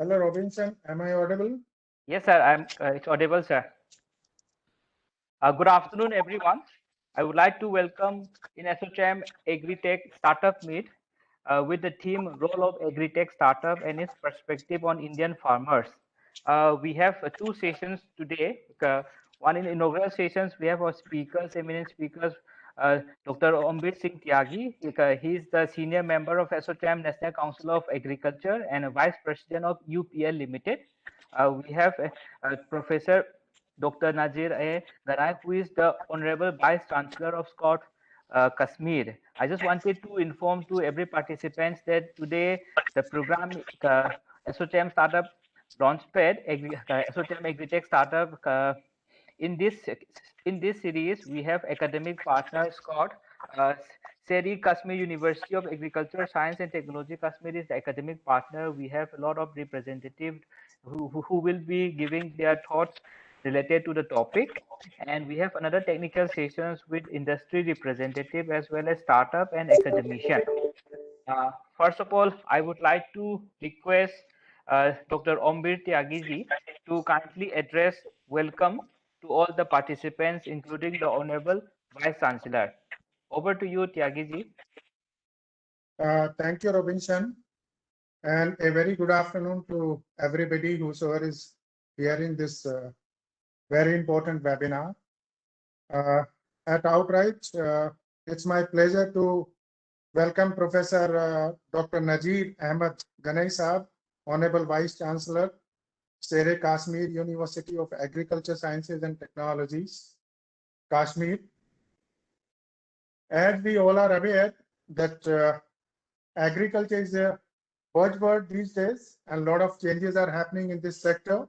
Hello, Robinson. Am I audible? Yes, sir. It's audible, sir. Good afternoon, everyone. I would like to welcome in ASSOCHAM Agri-Tech Startup Meet with the theme Role of Agri-Tech Startup and its Perspective on Indian Farmers. We have two sessions today. One in inaugural sessions, we have our speakers, eminent speakers, Dr. Ombir Singh Tyagi. He is the senior member of ASSOCHAM National Council of Agriculture and a vice president of UPL Limited. We have Professor Dr. Nazir A. Garai, who is the Honorable Vice Chancellor of Scott Kashmir. I just wanted to inform to every participant that today the program ASSOCHAM Startup Launchpad, ASSOCHAM Agritech Startup. In this series, we have academic partner Scott. Seri Kashmir University of Agriculture, Science and Technology Kashmir is the academic partner. We have a lot of representatives who will be giving their thoughts related to the topic, and we have another technical sessions with industry representative as well as startup and academician. First of all, I would like to request Dr. Ombir Tyagiji to kindly address welcome to all the participants, including the Honorable Vice Chancellor. Over to you, Tyagiji. Thank you, Robinson. And a very good afternoon to everybody whosoever is hearing this very important webinar. At Outright, it's my pleasure to welcome Professor Dr. Nazir Ahmed Ganai Saab, Honorable Vice Chancellor, Sere Kashmir University of Agriculture Sciences and Technologies, Kashmir. As we all are aware that agriculture is a buzzword these days, and a lot of changes are happening in this sector.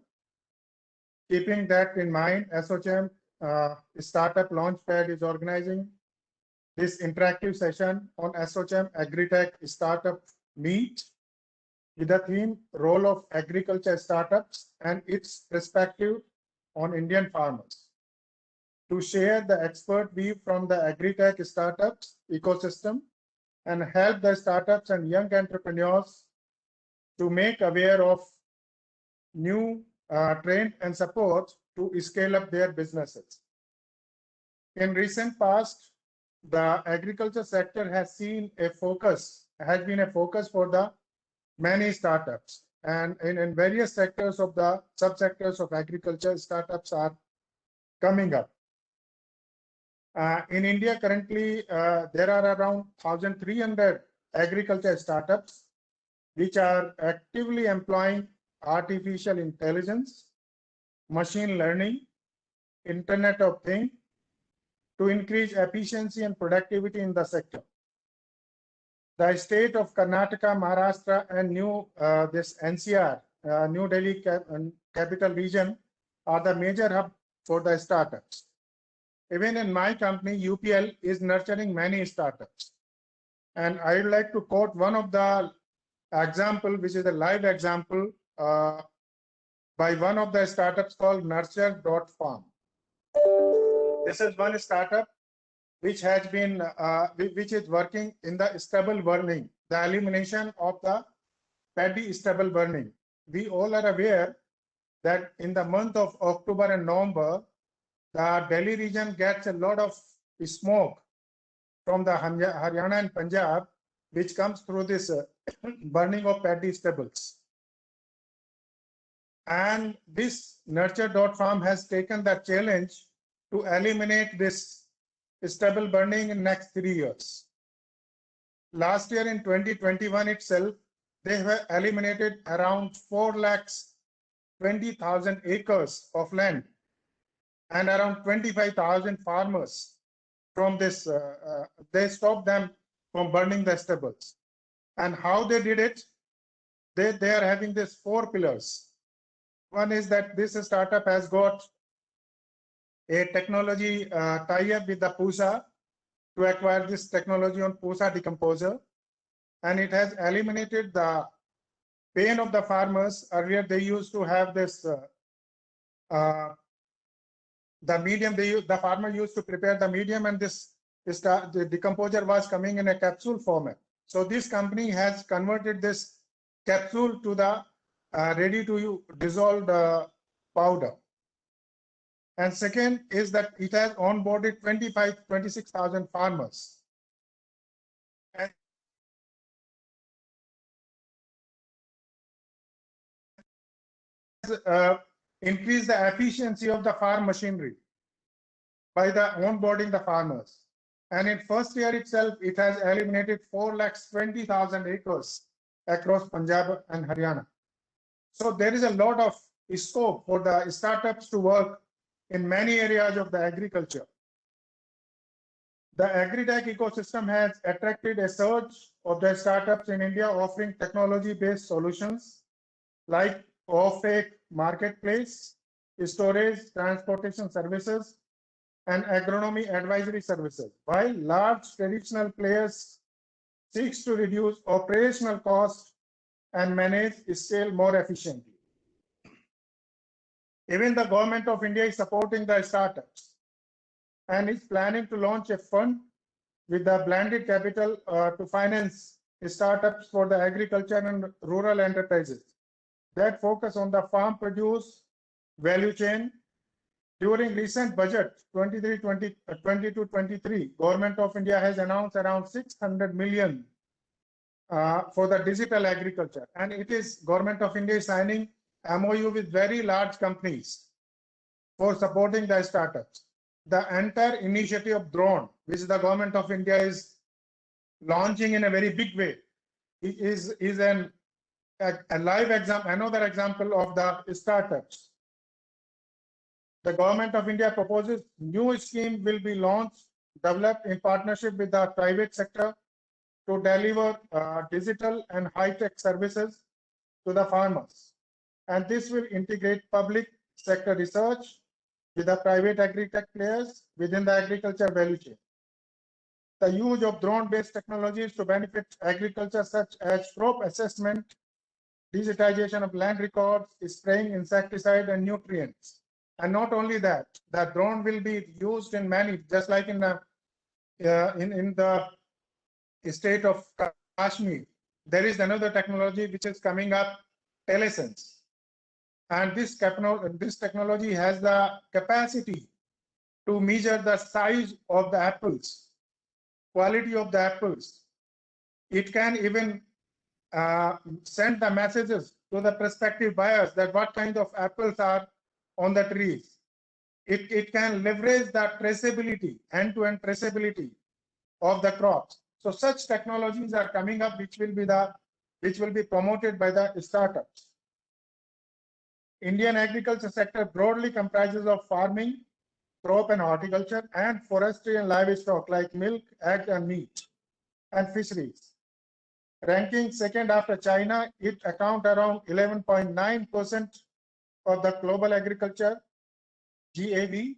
Keeping that in mind, ASSOCHAM Startup Launchpad is organizing this interactive session on ASSOCHAM Agritech Startup Meet with the theme Role of Agriculture Startups and its Perspective on Indian Farmers. To share the expert view from the Agritech startups ecosystem and help the startups and young entrepreneurs to make aware of new trend and support to scale up their businesses. In recent past, the agriculture sector has been a focus for the many startups, and in various sectors of the subsectors of agriculture, startups are coming up. In India, currently, there are around 1,300 agriculture startups which are actively employing artificial intelligence, machine learning, Internet of Things to increase efficiency and productivity in the sector. The state of Karnataka, Maharashtra, and this NCR, New Delhi capital region, are the major hub for the startups. Even in my company, UPL is nurturing many startups. And I would like to quote one of the example, which is a live example by one of the startups called Nurture.farm. This is one startup which has been, which is working in the stubble burning, the elimination of the paddy stubble burning. We all are aware that in the month of October and November, the Delhi region gets a lot of smoke from the Haryana and Punjab, which comes through this burning of paddy stubbles. And this Nurture.farm has taken the challenge to eliminate this stubble burning in next 3 years. Last year in 2021 itself, they have eliminated around 4,20,000 acres of land and around 25,000 farmers from this. They stopped them from burning the stubbles. And how they did it? They are having these 4 pillars. One is that this startup has got a technology tie-up with the PUSA to acquire this technology on PUSA decomposer, and it has eliminated the pain of the farmers. Earlier, they used to have this the medium. The farmer used to prepare the medium, and the decomposer was coming in a capsule format. So this company has converted this capsule to the ready to dissolved powder. And second is that it has onboarded 26,000 farmers. And increase the efficiency of the farm machinery by the onboarding the farmers. And in first year itself, it has eliminated 4,20,000 acres across Punjab and Haryana. So there is a lot of scope for the startups to work in many areas of the agriculture. The agri-tech ecosystem has attracted a surge of the startups in India offering technology-based solutions like off-take marketplace, storage, transportation services, and agronomy advisory services, while large traditional players seeks to reduce operational costs and manage scale more efficiently. Even the government of India is supporting the startups and is planning to launch a fund with the blended capital to finance startups for the agriculture and rural enterprises that focus on the farm produce value chain. During recent budget 22-23, Government of India has announced around 600 million for the digital agriculture, and it is Government of India signing MOU with very large companies for supporting the startups. The entire initiative of drone, which the Government of India is launching in a very big way, is a live example, another example of the startups. The Government of India proposes new scheme will be launched, developed in partnership with the private sector to deliver digital and high-tech services to the farmers. And this will integrate public sector research with the private agri-tech players within the agriculture value chain. The use of drone-based technologies to benefit agriculture such as crop assessment, digitization of land records, spraying insecticide and nutrients. And not only that, the drone will be used in many, just like in the state of Kashmir, there is another technology which is coming up, telesense. And this technology has the capacity to measure the size of the apples, quality of the apples. It can even send the messages to the prospective buyers that what kind of apples are on the trees. It can leverage the traceability, end-to-end traceability of the crops. So such technologies are coming up, which will be promoted by the startups. Indian agriculture sector broadly comprises of farming, crop and horticulture, and forestry and livestock like milk, egg and meat, and fisheries. Ranking second after China, it accounts around 11.9% of the global agriculture GAV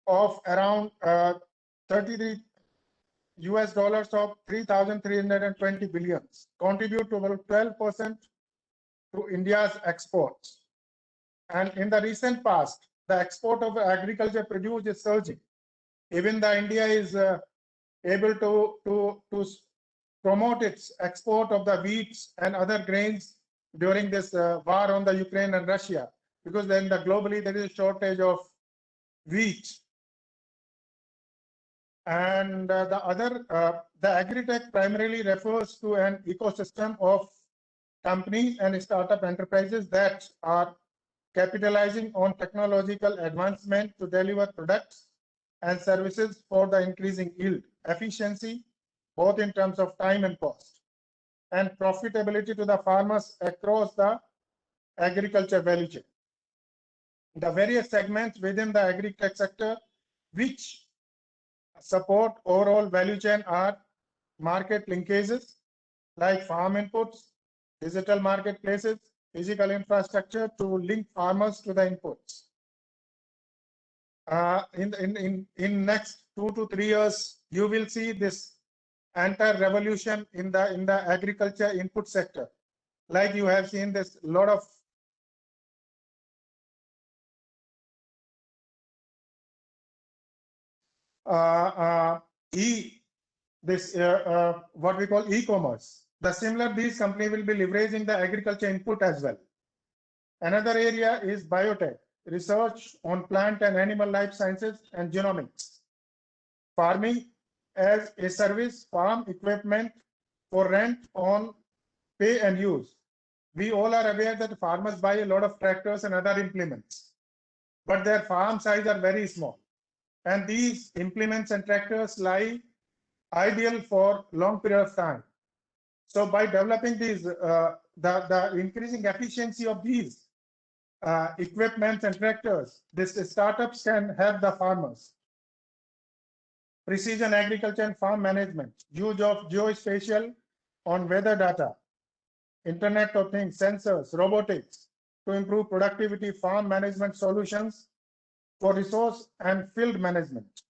of around 33 US dollars of 3,320 billions, contribute to about 12% to India's exports. And in the recent past, the export of agriculture produce is surging. Even the India is able to promote its export of the wheat and other grains during this war on the Ukraine and Russia, because then globally there is a shortage of wheat. And the agri-tech primarily refers to an ecosystem of companies and startup enterprises that are capitalizing on technological advancement to deliver products and services for the increasing yield, efficiency, both in terms of time and cost, and profitability to the farmers across the agriculture value chain. The various segments within the agri-tech sector which support overall value chain are market linkages like farm inputs, digital marketplaces, physical infrastructure to link farmers to the inputs. In next 2 to 3 years, you will see this entire revolution in the agriculture input sector. Like you have seen this lot of what we call e-commerce. The similar these company will be leveraging the agriculture input as well. Another area is biotech, research on plant and animal life sciences and genomics. Farming as a service, farm equipment for rent on pay and use. We all are aware that farmers buy a lot of tractors and other implements, but their farm size are very small. And these implements and tractors lie ideal for long period of time. So by developing these, the increasing efficiency of these equipments and tractors, these startups can help the farmers. Precision agriculture and farm management, use of geospatial on weather data, Internet of Things, sensors, robotics to improve productivity, farm management solutions for resource and field management.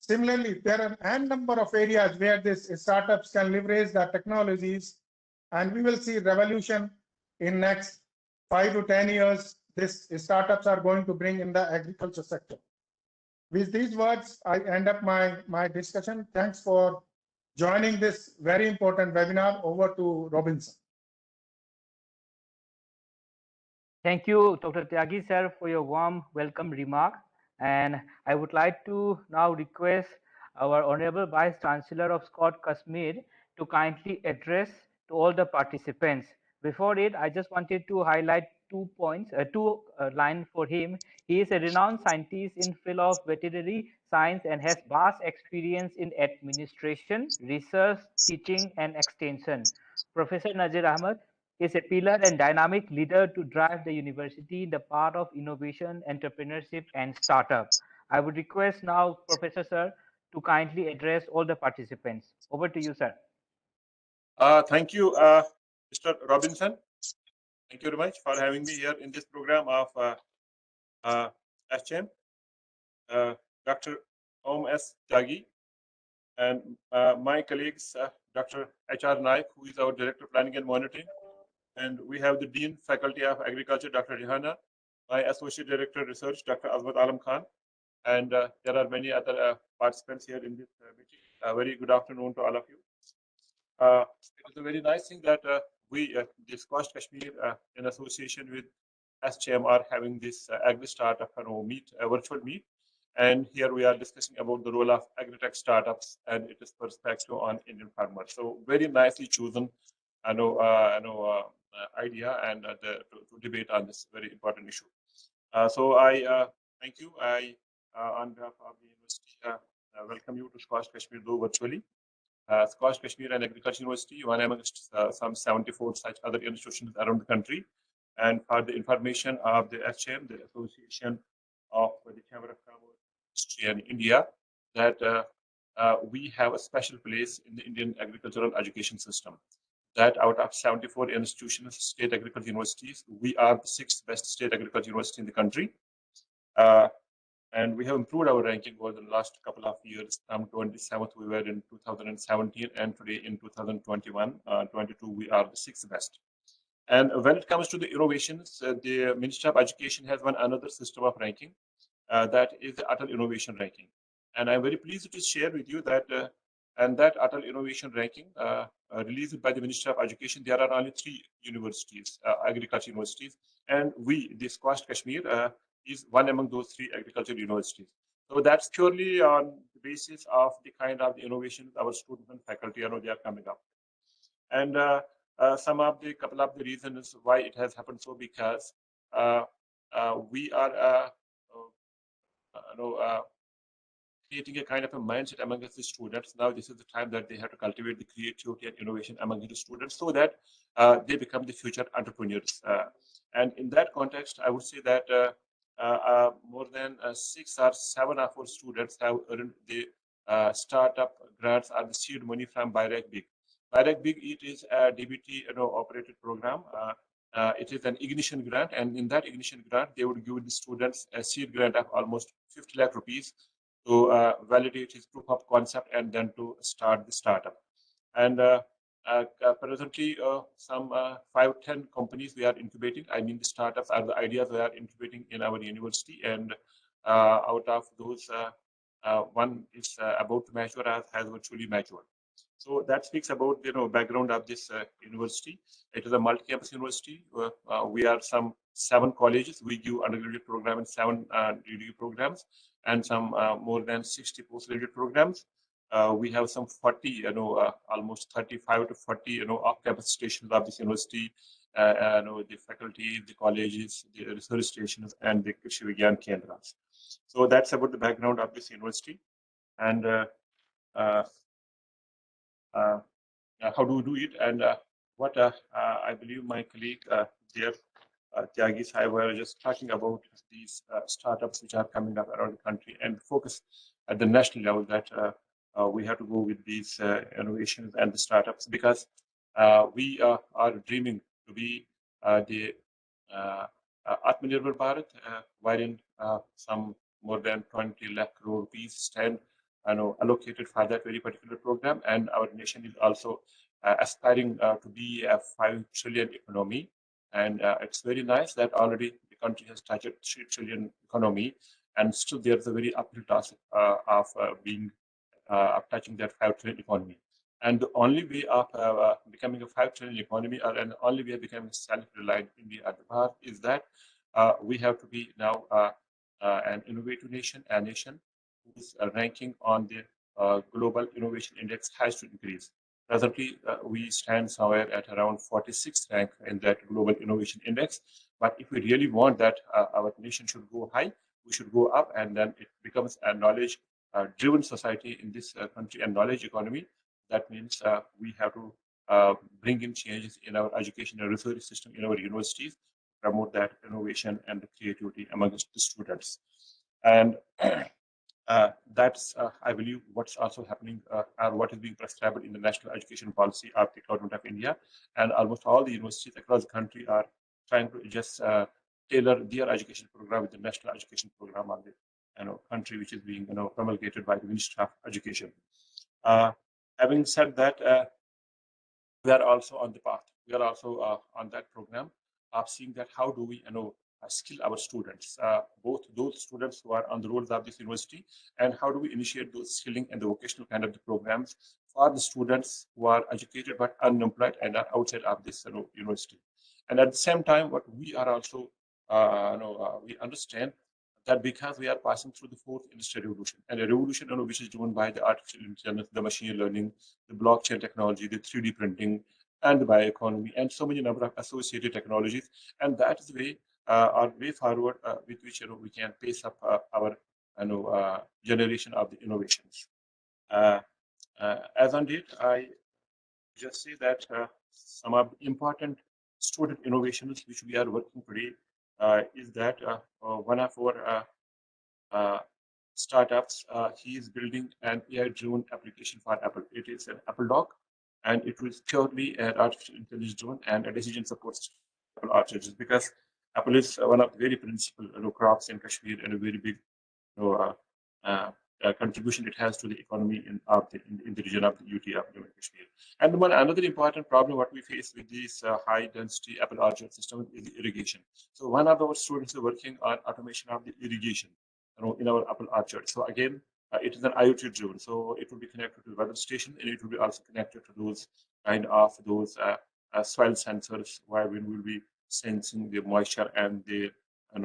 Similarly, there are a number of areas where these startups can leverage the technologies, and we will see revolution in next 5 to 10 years. These startups are going to bring in the agriculture sector. With these words, I end up my discussion. Thanks for joining this very important webinar. Over to Robinson. Thank you, Dr. Tyagi sir, for your warm welcome remark. And I would like to now request our Honorable Vice Chancellor of Scott Kashmir to kindly address to all the participants. Before it, I just wanted to highlight 2 points, two lines for him. He is a renowned scientist in field of veterinary science and has vast experience in administration, research, teaching, and extension. Professor Nazir Ahmed is a pillar and dynamic leader to drive the university in the path of innovation, entrepreneurship, and startup. I would request now Professor Sir to kindly address all the participants. Over to you, sir. Thank you, Mr. Robinson. Thank you very much for having me here in this program of ASSOCHAM. Dr. Om S. Tyagi and my colleagues, Dr. H.R. Naik, who is our Director of Planning and Monitoring, and we have the Dean Faculty of Agriculture, Dr. Rihana, my Associate Director of Research, Dr. Azmat Alam Khan, and there are many other participants here in this meeting. Very good afternoon to all of you. It is a very nice thing that we, Discourse Kashmir, in association with ASSOCHAM, are having this Agri Startup meet, virtual meet. And here we are discussing about the role of agri-tech startups and its perspective on Indian farmers. So very nicely chosen, idea and to debate on this very important issue. So I thank you. I, on behalf of the university, welcome you to Scotch Kashmir though virtually. Scotch Kashmir and Agriculture University, one amongst some 74 such other institutions around the country. And for the information of the ASSOCHAM, the Association of the Chamber of Commerce in India, that we have a special place in the Indian agricultural education system. That out of 74 institutions, state agriculture universities, we are the 6th best state agriculture university in the country. And we have improved our ranking over the last couple of years. From 27th, we were in 2017, and today in 2021, 22, we are the 6th best. And when it comes to the innovations, the Ministry of Education has one another system of ranking, that is the Atal Innovation Ranking. And I'm very pleased to share with you that, and that Atal Innovation Ranking, released by the Ministry of Education, there are only 3 universities, agriculture universities, and we, the Scotch Kashmir, is one among those 3 agriculture universities. So that's purely on the basis of the kind of the innovations our students and faculty they are coming up. And couple of the reasons why it has happened so, because we are creating a kind of a mindset among the students. Now this is the time that they have to cultivate the creativity and innovation among the students, so that they become the future entrepreneurs. And in that context, I would say that more than 6 or 7 of our students have earned the startup grants or the seed money from BIRAC Big. BIRAC Big, it is a DBT operated program. It is an ignition grant, and in that ignition grant, they would give the students a seed grant of almost 50 lakh rupees to validate his proof of concept and then to start the startup. And presently, some 5-10 companies we are incubating. I mean, the startups are the ideas we are incubating in our university, and out of those, one is about to mature, has virtually matured. So that speaks about background of this university. It is a multi-campus university. We are some 7 colleges. We give undergraduate program and 7 degree programs, and some more than 60 postgraduate programs. We have some 40, almost 35 to 40, off-campus stations of this university. The faculty, the colleges, the research stations, and the Krishi Vigyan Kendras. So that's about the background of this university, and how do we do it, and what I believe my colleague there, Tyagi Sai, were just talking about these startups which are coming up around the country, and focus at the national level that we have to go with these innovations and the startups, because we are dreaming to be the Atmanirbhar Bharat, wherein some more than 20 lakh crore rupees stand allocated for that very particular program, and our nation is also aspiring to be a 5 trillion economy, and it's very nice that already the country has touched 3 trillion economy, and still there's a very uphill task of being of touching that 5 trillion economy. And the only way of becoming a 5 trillion economy, and the only way of becoming self-reliant India at the path, is that we have to be now an innovative nation, a nation whose ranking on the global innovation index has to increase. Presently, we stand somewhere at around 46th rank in that global innovation index. But if we really want that our nation should go high, we should go up, and then it becomes a knowledge-driven society in this country, and knowledge economy. That means we have to bring in changes in our education and research system in our universities, promote that innovation and the creativity amongst the students. And that's, I believe, what's also happening, or what is being prescribed in the national education policy of the government of India. And almost all the universities across the country are trying to just tailor their education program with the national education program of the country, which is being promulgated by the Ministry of Education. Having said that, we are also on the path. We are also on that program of seeing that how do we skill our students, both those students who are on the roads of this university, and how do we initiate those skilling and the vocational kind of the programs for the students who are educated but unemployed and are outside of this university. And at the same time, what we are also, we understand that because we are passing through the 4th industrial revolution, and a revolution which is driven by the artificial intelligence, the machine learning, the blockchain technology, the 3D printing, and the bioeconomy, and so many number of associated technologies. And that is the way, our way forward with which we can pace up our generation of the innovations. As on date, I just say that some of the important student innovations which we are working today is that one of our startups, he is building an AI-driven application for Apple. It is an Apple Doc, and it was purely an artificial intelligence driven and a decision support system for Apple orchards, because Apple is one of the very principal crops in Kashmir, and a very big contribution it has to the economy in the region of the UT of Kashmir. And another important problem what we face with this high density apple orchard system is the irrigation. So one of our students is working on automation of the irrigation in our apple orchard. So again, it is an IoT driven, so it will be connected to the weather station, and it will be also connected to those kind of soil sensors, where we will be sensing the moisture and the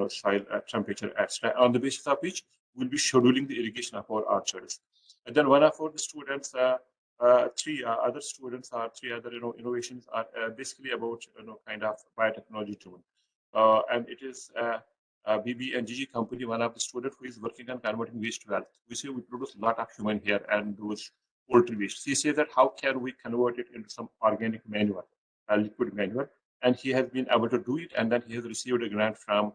soil temperature, on the basis of which we'll be scheduling the irrigation of our orchards. And then one of our students, 3 other students, or 3 other innovations are basically about kind of biotechnology driven, and it is BB and GG company. One of the students who is working on converting waste to wealth. We say we produce a lot of human hair and those poultry waste. He says that how can we convert it into some organic manure, liquid manure, and he has been able to do it, and then he has received a grant from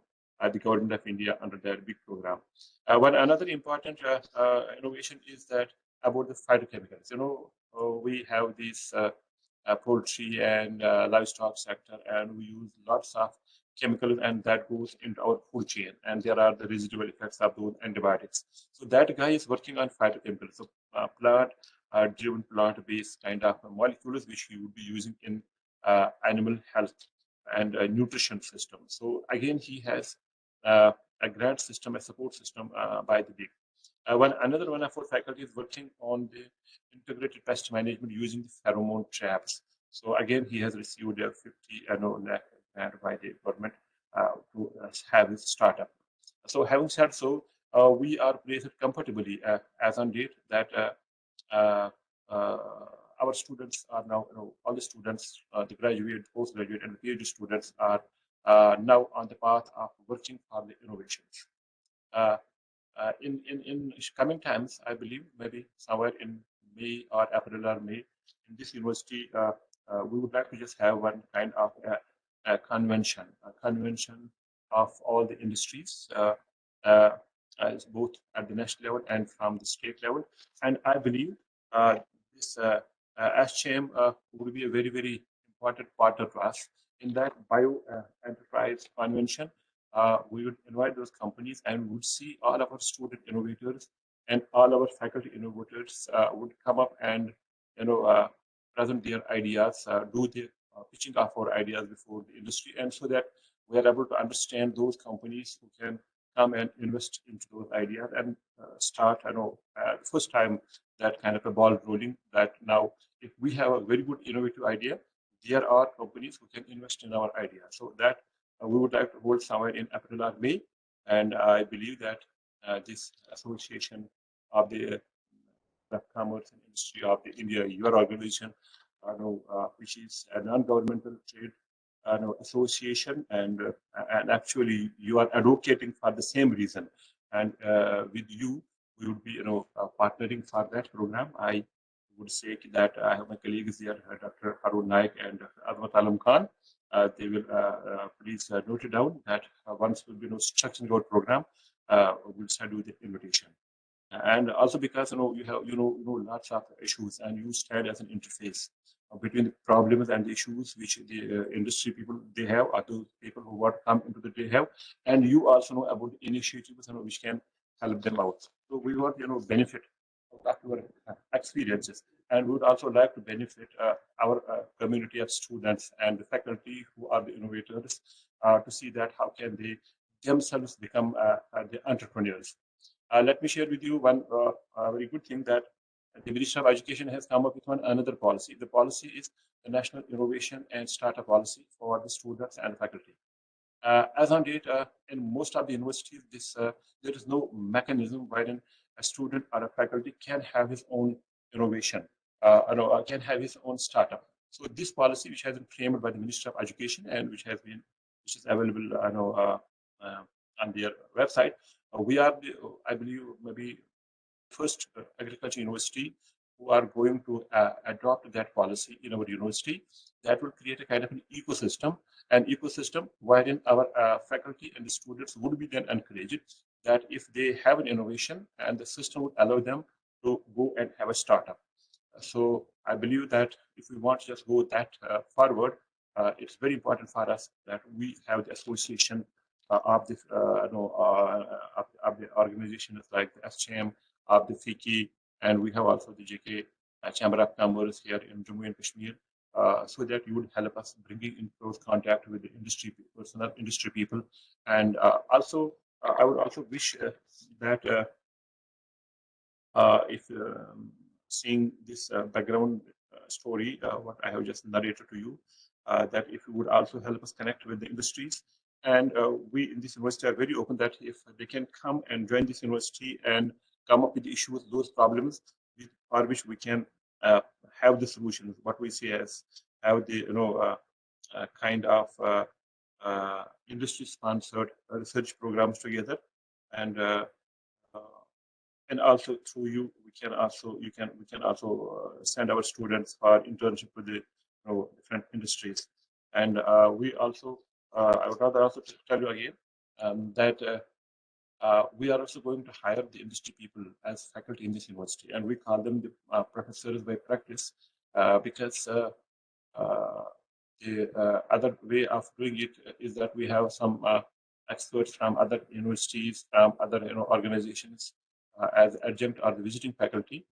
the government of India under that big program. One another important innovation is that about the phytochemicals. We have this poultry and livestock sector, and we use lots of chemicals, and that goes into our food chain, and there are the residual effects of those antibiotics. So that guy is working on phytochemicals, so plant-driven, plant-based kind of molecules which we would be using in animal health and nutrition system. So again, he has a grant system, a support system by the big. Another one of our faculty is working on the integrated pest management using the pheromone traps. So again, he has received a 50 lakh grant by the government to have his startup. So having said so, we are placed comfortably as on date that uh, uh, our students are now, all the students, the graduate, postgraduate, and PhD students are now on the path of working for the innovations. In coming times, I believe maybe somewhere in May or April or May, in this university, we would like to just have one kind of a convention of all the industries, uh, both at the national level and from the state level. And I believe this ASSOCHAM would be a very, very important partner to us in that bio enterprise convention. We would invite those companies and would see all of our student innovators and all our faculty innovators would come up and present their ideas, do the pitching of our ideas before the industry, and so that we are able to understand those companies who can come and invest into those ideas and start, first time that kind of a ball rolling. That now, if we have a very good innovative idea, there are companies who can invest in our idea. So that we would like to hold somewhere in April or May, and I believe that this association of the commerce and industry of the India, your organization, which is a non-governmental trade association, and actually you are advocating for the same reason, and with you we would be partnering for that program. I would say that I have my colleagues here, Dr. Harun Naik and Dr. Azmat Alam Khan. They will please note it down that once we will be structuring our program, we'll start with the invitation. And also because you have lots of issues, and you stand as an interface between the problems and the issues which the industry people they have, or those people who want to come into the they have, and you also know about the initiatives which can help them out. So we want benefit of your experiences, and we would also like to benefit our community of students and the faculty who are the innovators to see that how can they themselves become the entrepreneurs. Let me share with you one very good thing that the Ministry of Education has come up with another policy. The policy is the National Innovation and Startup Policy for the students and faculty. As on date, in most of the universities, there is no mechanism wherein a student or a faculty can have his own innovation, can have his own startup. So this policy, which has been framed by the Ministry of Education and which is available, on their website, we are, I believe, maybe first agriculture university who are going to adopt that policy in our university. That will create a kind of an ecosystem wherein our faculty and the students would be then encouraged that if they have an innovation, and the system would allow them to go and have a startup. So I believe that if we want to just go that forward, it's very important for us that we have the association of the of the organizations like the ASSOCHAM, of the FICI, and we have also the JK Chamber of Commerce here in Jammu and Kashmir, so that you would help us bringing in close contact with the industry personnel, industry people, and also I would also wish that if seeing this background story, what I have just narrated to you, that if you would also help us connect with the industries. And we in this university are very open that if they can come and join this university and come up with the issues, those problems for which we can have the solutions, what we see as have the kind of industry sponsored research programs together, and also through you we can also send our students for internship with the different industries. And we also I would rather also tell you again that we are also going to hire the industry people as faculty in this university, and we call them the professors by practice, because the other way of doing it is that we have some experts from other universities, from other organizations, as adjunct or the visiting faculty.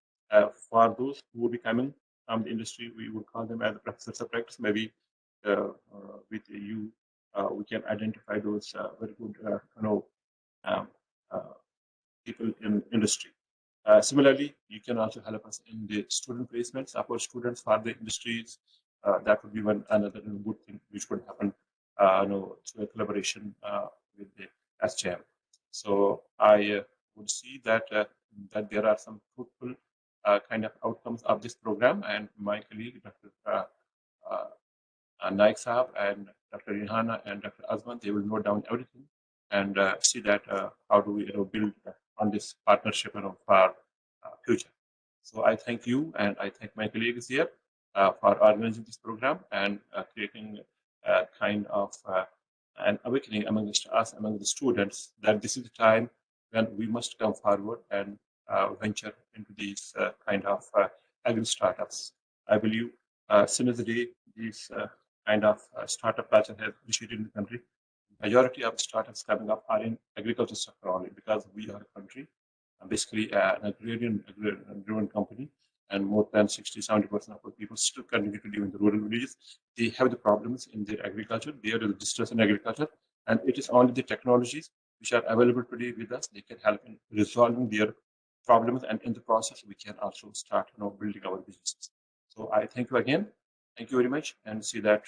For those who will be coming from the industry, we would call them as the professors of practice. Maybe with you, we can identify those very good um, people in industry. Similarly, you can also help us in the student placements, support students for the industries. That would be another good thing which could happen, through a collaboration with the ASSOCHAM. So I would see that that there are some fruitful kind of outcomes of this program, and my colleague, Dr. Naik Saab and Dr. Rihana and Dr. Azman, they will note down everything and see that how do we build on this partnership for future. So I thank you and I thank my colleagues here for organizing this program and creating a kind of an awakening among us, among the students, that this is the time when we must come forward and venture into these kind of agri startups. I believe since the day these kind of startup culture has initiated in the country, majority of startups coming up are in agriculture sector only, because we are a country, basically an agrarian company, and more than 60-70% of our people still continue to live in the rural villages. They have the problems in their agriculture, there is distress in agriculture, and it is only the technologies which are available today with us. They can help in resolving their problems, and in the process, we can also start building our businesses. So I thank you again. Thank you very much, and see that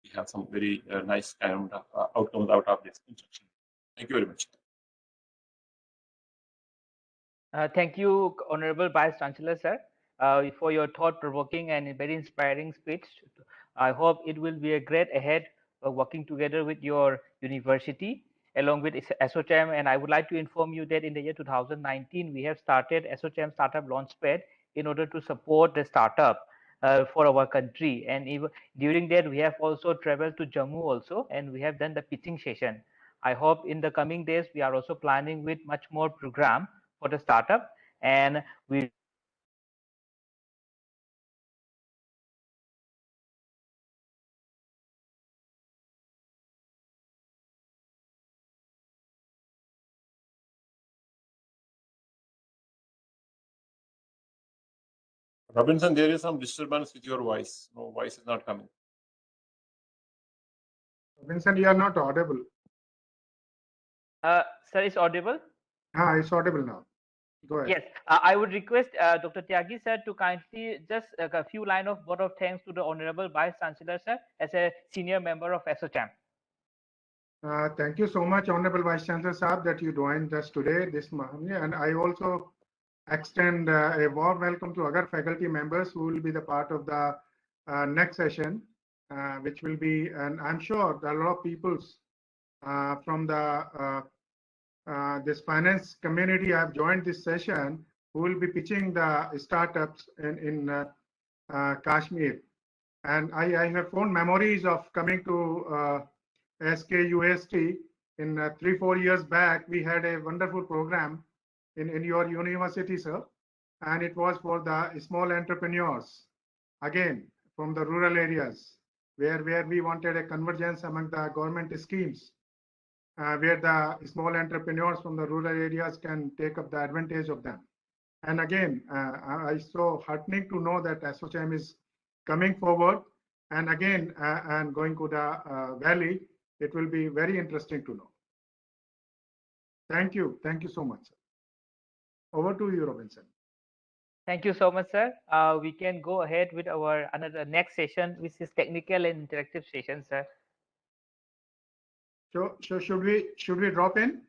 we have some very nice kind of outcomes out of this instruction. Thank you very much. Thank you, Honorable Vice Chancellor, sir, for your thought-provoking and very inspiring speech. I hope it will be a great ahead of working together with your university along with ASSOCHAM. And I would like to inform you that in the year 2019, we have started ASSOCHAM Startup Launchpad in order to support the startup for our country. And even during that, we have also traveled to Jammu also, and we have done the pitching session. I hope in the coming days, we are also planning with much more program for the startup, and we Robinson, there is some disturbance with your voice. No, voice is not coming. Vincent, you are not audible. sir, is audible? It's audible now. Go ahead. Yes, I would request Dr. Tyagi sir to kindly just a few line of word of thanks to the Honorable Vice Chancellor sir as a senior member of ASSOCHAM. Thank you so much, Honorable Vice Chancellor Saab, that you joined us today, this morning. And I also extend a warm welcome to other faculty members who will be the part of the next session, which will be, and I'm sure there are a lot of people from the this finance community have joined this session who will be pitching the startups in Kashmir. And I have fond memories of coming to SKUST in 3-4 years back. We had a wonderful program in your university, sir, and it was for the small entrepreneurs, again from the rural areas, where we wanted a convergence among the government schemes, where the small entrepreneurs from the rural areas can take up the advantage of them. And again, I so heartening to know that ASSOCHAM is coming forward, and again, and going to the valley. It will be very interesting to know. Thank you so much, sir. Over to you, Robinson. Thank you so much, sir. We can go ahead with our another next session, which is technical and interactive session, sir. So should we drop in?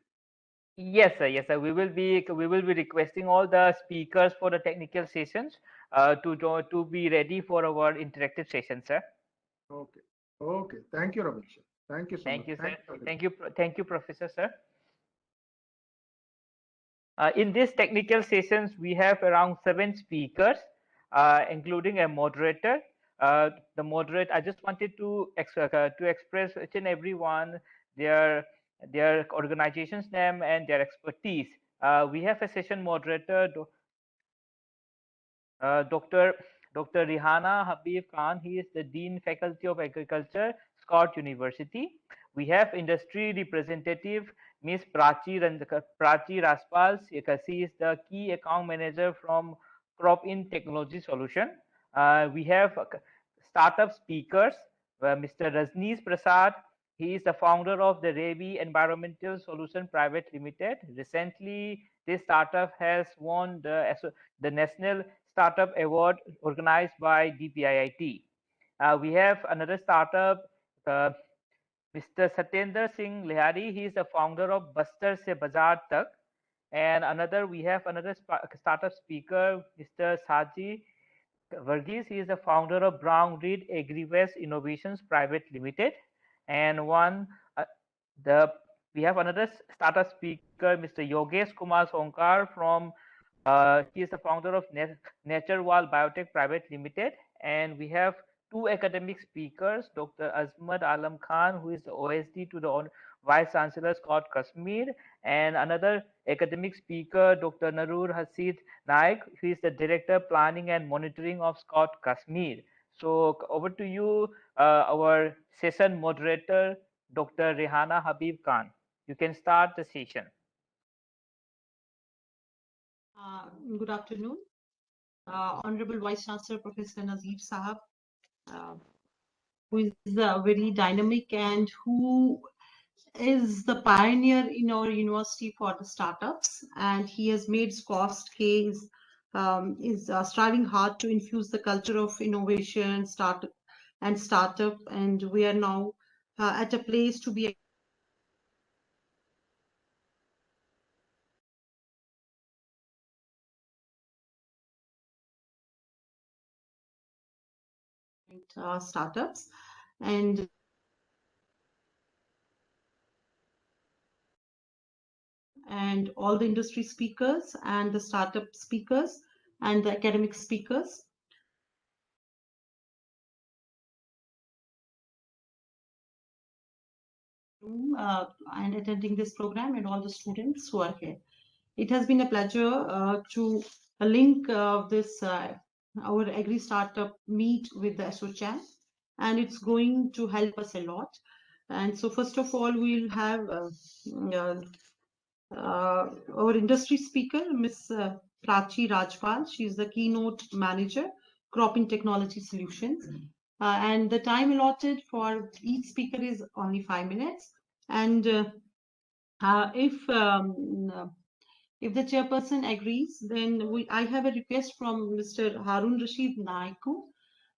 Yes, sir. Yes, sir. We will be requesting all the speakers for the technical sessions to be ready for our interactive session, sir. Okay. Thank you, Robinson. Thank you so much. Thank you, sir. Thank you, Professor, sir. In these technical sessions, we have around 7 speakers, including a moderator. The moderator, I just wanted to express each and everyone their organization's name and their expertise. We have a session moderator, Dr. Rihana Habib Khan. He is the Dean Faculty of Agriculture, Scott University. We have industry representative, Ms. Prachi Raspal. She is the key account manager from Crop In Technology Solution. We have startup speakers, Mr. Rajneesh Prasad. He is the founder of the Rabi Environmental Solution Private Limited. Recently, this startup has won the National Startup Award organized by DPIIT. We have another startup, Mr. Satyendra Singh Lihari. He is the founder of Bastar Se Bazaar Tak. And we have another startup speaker, Mr. Saji Varghese. He is the founder of Brown Reed Agri-Waste Innovations Private Limited. And we have another startup speaker, Mr. Yogesh Kumar Sonkar from he is the founder of Naturewal Biotech Private Limited. And we have two academic speakers, Dr. Azmad Alam Khan, who is the OSD to the Vice Chancellor Scott Kashmir, and another academic speaker, Dr. Narur Hasid Naik, who is the Director Planning and Monitoring of Scott Kashmir. So over to you, our session moderator, Dr. Rehana Habib Khan. You can start the session. Good afternoon. Honorable Vice Chancellor Professor Nazir Sahab, who is very dynamic and who is the pioneer in our university for the startups, and he has made SCOST case is striving hard to infuse the culture of innovation, startup, and we are now at a place to be startups and all the industry speakers and the startup speakers and the academic speakers. And attending this program and all the students who are here. It has been a pleasure to link this our Agri Startup Meet with the ASSOCHAM, and it's going to help us a lot. And so first of all, we'll have our industry speaker, Ms. Prachi Rajpal. She's the keynote manager, Cropping Technology Solutions. And the time allotted for each speaker is only 5 minutes. And if the chairperson agrees, then I have a request from Mr. Harun Rashid Naiku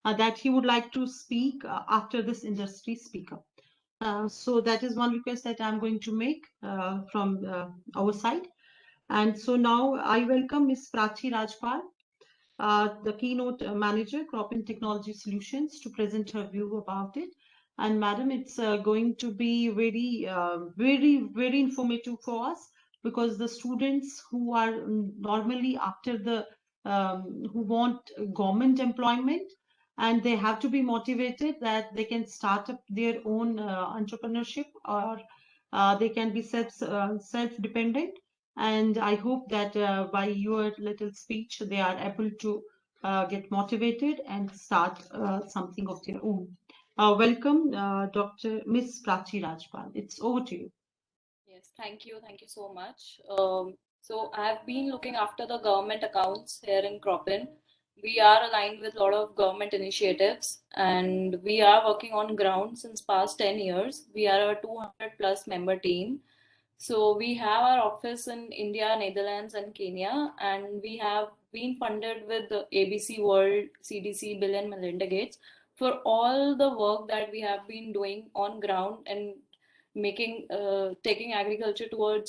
that he would like to speak after this industry speaker. So that is one request that I'm going to make from our side. And so now I welcome Ms. Prachi Rajpal, the keynote manager, Cropping Technology Solutions, to present her view about it. And madam, it's going to be very informative for us, because the students who are normally after the who want government employment, and they have to be motivated that they can start up their own entrepreneurship, or they can be self-dependent. And I hope that by your little speech, they are able to get motivated and start something of their own. Welcome, Dr. Ms. Prachi Rajpal. It's over to you. Yes, thank you. Thank you so much. So I've been looking after the government accounts here in Cropin. We are aligned with a lot of government initiatives, and we are working on ground since past 10 years. We are a 200 plus member team. So we have our office in India, Netherlands, and Kenya, and we have been funded with the ABC World, CDC, Bill and Melinda Gates for all the work that we have been doing on ground and making taking agriculture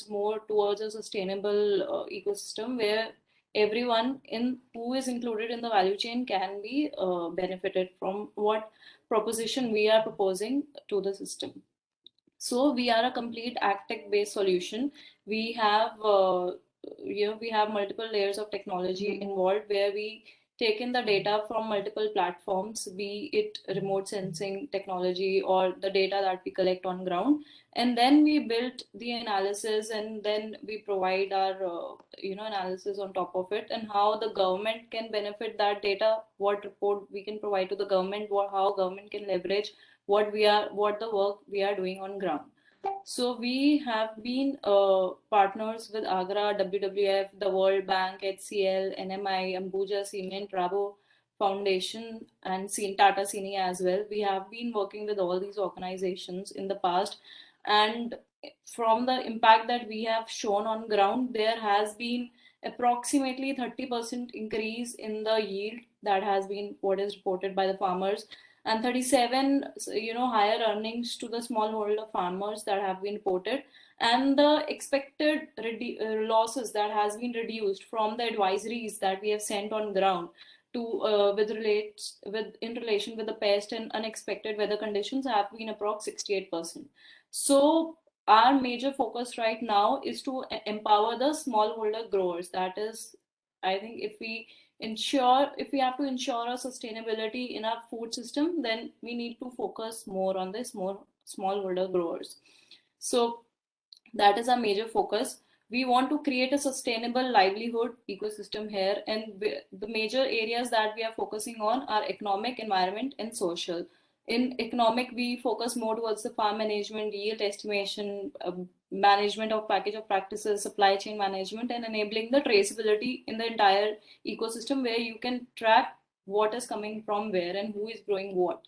more towards a sustainable ecosystem where everyone who is included in the value chain can be benefited from what proposition we are proposing to the system. So we are a complete ag-tech based solution. We have we have multiple layers of technology involved, where we take in the data from multiple platforms, be it remote sensing technology or the data that we collect on ground, and then we build the analysis, and then we provide our analysis on top of it, and how the government can benefit that data, what report we can provide to the government, how government can leverage what the work we are doing on ground. So we have been partners with Agra, WWF, the World Bank, HCL, NMI, Ambuja, Cement, Bravo Foundation and Tata Cine as well. We have been working with all these organizations in the past, and from the impact that we have shown on ground, there has been approximately 30% increase in the yield that has been what is reported by the farmers, and 37 higher earnings to the smallholder farmers that have been reported, and the expected losses that has been reduced from the advisories that we have sent on ground to in relation with the pest and unexpected weather conditions have been approx 68%. So our major focus right now is to empower the smallholder growers. That is, I think if we have to ensure a sustainability in our food system, then we need to focus more on this smallholder growers. So that is our major focus. We want to create a sustainable livelihood ecosystem here, and the major areas that we are focusing on are economic, environment, and social. In economic, we focus more towards the farm management, yield estimation, management of package of practices, supply chain management, and enabling the traceability in the entire ecosystem, where you can track what is coming from where and who is growing what.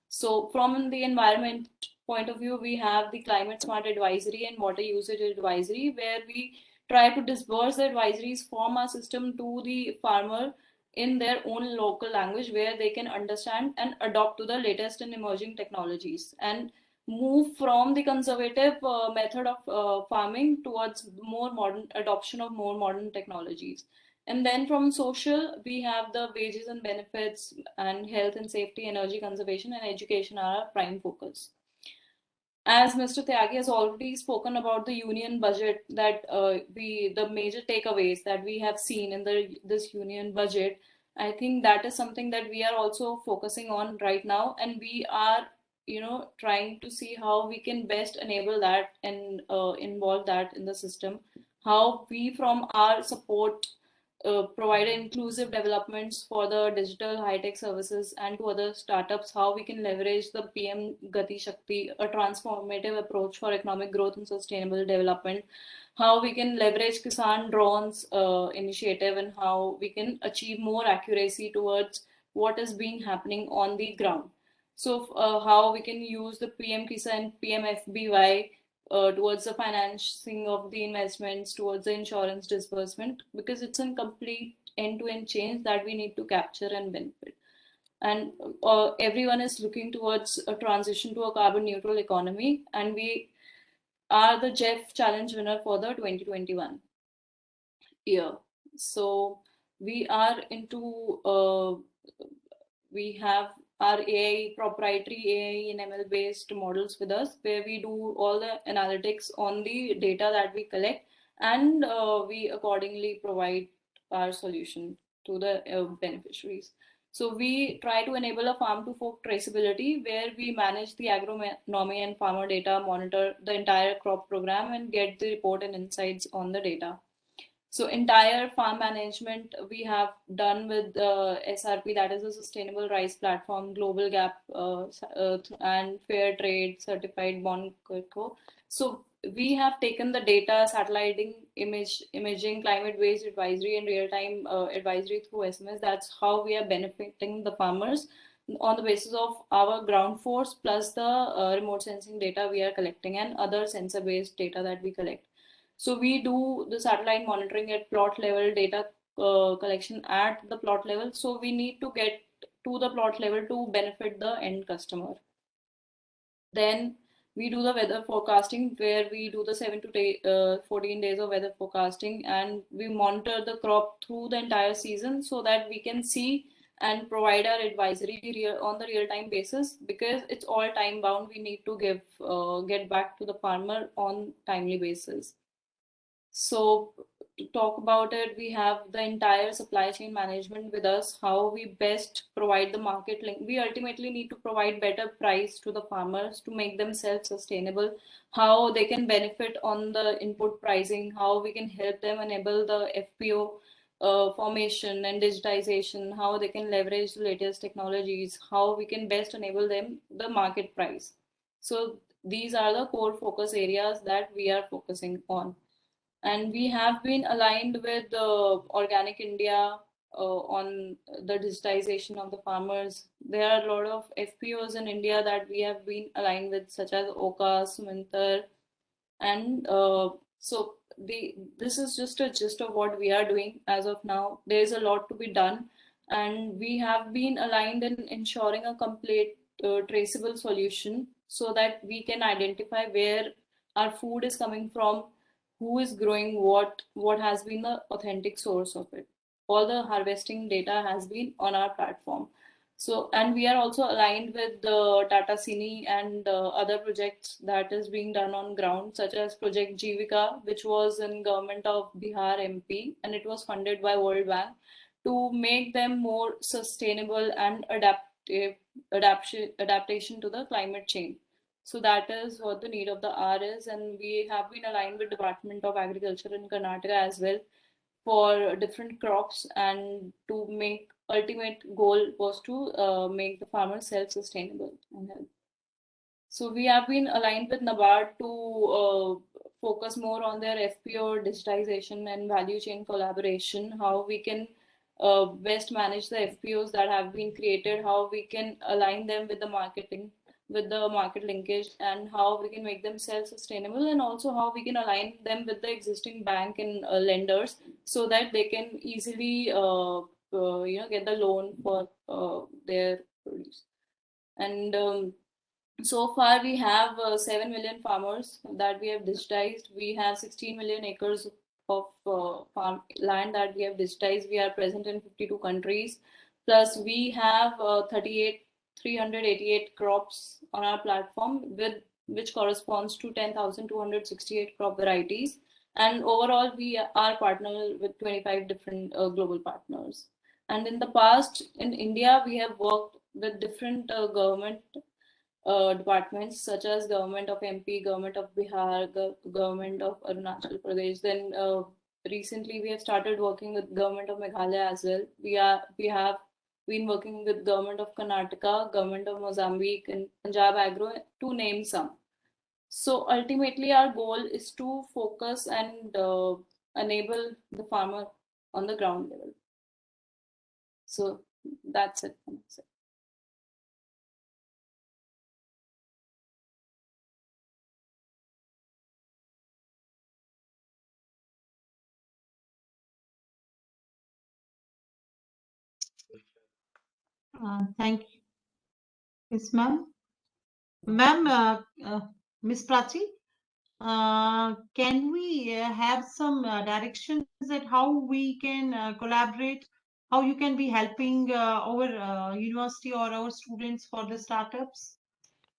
So from the environment point of view, we have the climate smart advisory and water usage advisory, where we try to disperse the advisories from our system to the farmer in their own local language, where they can understand and adopt to the latest and emerging technologies, and move from the conservative method of farming towards more modern adoption of more modern technologies. And then from social, we have the wages and benefits, and health and safety, energy conservation, and education are our prime focus. As Mr. Tyagi has already spoken about the union budget, that the major takeaways that we have seen in this union budget, I think that is something that we are also focusing on right now, and we are trying to see how we can best enable that and involve that in the system. How we from our support provide inclusive developments for the digital high-tech services and to other startups, how we can leverage the PM Gati Shakti, a transformative approach for economic growth and sustainable development, how we can leverage Kisan Drones initiative, and how we can achieve more accuracy towards what is being happening on the ground. So how we can use the PM Kisan, PM FBY towards the financing of the investments, towards the insurance disbursement, because it's a complete end-to-end change that we need to capture and benefit. And everyone is looking towards a transition to a carbon neutral economy, and we are the Jeff Challenge winner for the 2021 year. So we are into we have our AI, proprietary AI and ML based models with us, where we do all the analytics on the data that we collect, and we accordingly provide our solution to the beneficiaries. So we try to enable a farm to fork traceability, where we manage the agronomy and farmer data, monitor the entire crop program, and get the report and insights on the data. So entire farm management we have done with SRP, that is a Sustainable Rice Platform, Global Gap, and Fair Trade Certified Bond Co. So we have taken the data, satellite imaging, climate-based advisory, and real-time advisory through SMS. That's how we are benefiting the farmers on the basis of our ground force plus the remote sensing data we are collecting and other sensor-based data that we collect. So we do the satellite monitoring at plot level, data collection at the plot level. So we need to get to the plot level to benefit the end customer. Then we do the weather forecasting, where we do the 7 to 14 days of weather forecasting, and we monitor the crop through the entire season so that we can see and provide our advisory on the real-time basis, because it's all time bound. We need to get back to the farmer on timely basis. So to talk about it, we have the entire supply chain management with us, how we best provide the market link. We ultimately need to provide better price to the farmers to make them self-sustainable, how they can benefit on the input pricing, how we can help them enable the FPO formation and digitization, how they can leverage the latest technologies, how we can best enable them the market price. So these are the core focus areas that we are focusing on. And we have been aligned with Organic India, on the digitization of the farmers. There are a lot of FPOs in India that we have been aligned with, such as Oka, Sumintar, and so this is just a gist of what we are doing as of now. There is a lot to be done, and we have been aligned in ensuring a complete traceable solution so that we can identify where our food is coming from, who is growing what has been the authentic source of it. All the harvesting data has been on our platform. So, and we are also aligned with the Tata Cine and other projects that is being done on ground, such as Project Jivika, which was in government of Bihar MP, and it was funded by World Bank to make them more sustainable and adaptation to the climate change. So that is what the need of the hour is, and we have been aligned with Department of Agriculture in Karnataka as well for different crops, and to make ultimate goal was to make the farmers self-sustainable and healthy. So we have been aligned with NABARD to focus more on their FPO digitization and value chain collaboration, how we can best manage the FPOs that have been created, how we can align them with the marketing, with the market linkage, and how we can make them self-sustainable, and also how we can align them with the existing bank and lenders so that they can easily get the loan for their produce. And so far, we have 7 million farmers that we have digitized. We have 16 million acres of farm land that we have digitized. We are present in 52 countries. Plus, we have 388 crops on our platform, which corresponds to 10,268 crop varieties. And overall, we are partnered with 25 different global partners. And in the past, in India, we have worked with different government departments such as government of MP, government of Bihar, government of Arunachal Pradesh. Then recently we have started working with government of Meghalaya as well. We have been working with government of Karnataka, government of Mozambique, and Punjab Agro, to name some. So ultimately our goal is to focus and enable the farmer on the ground level. So that's it. Thank you. Yes, ma'am. Ma'am, Miss Prachi, can we have some directions at how we can collaborate, how you can be helping our university or our students for the startups?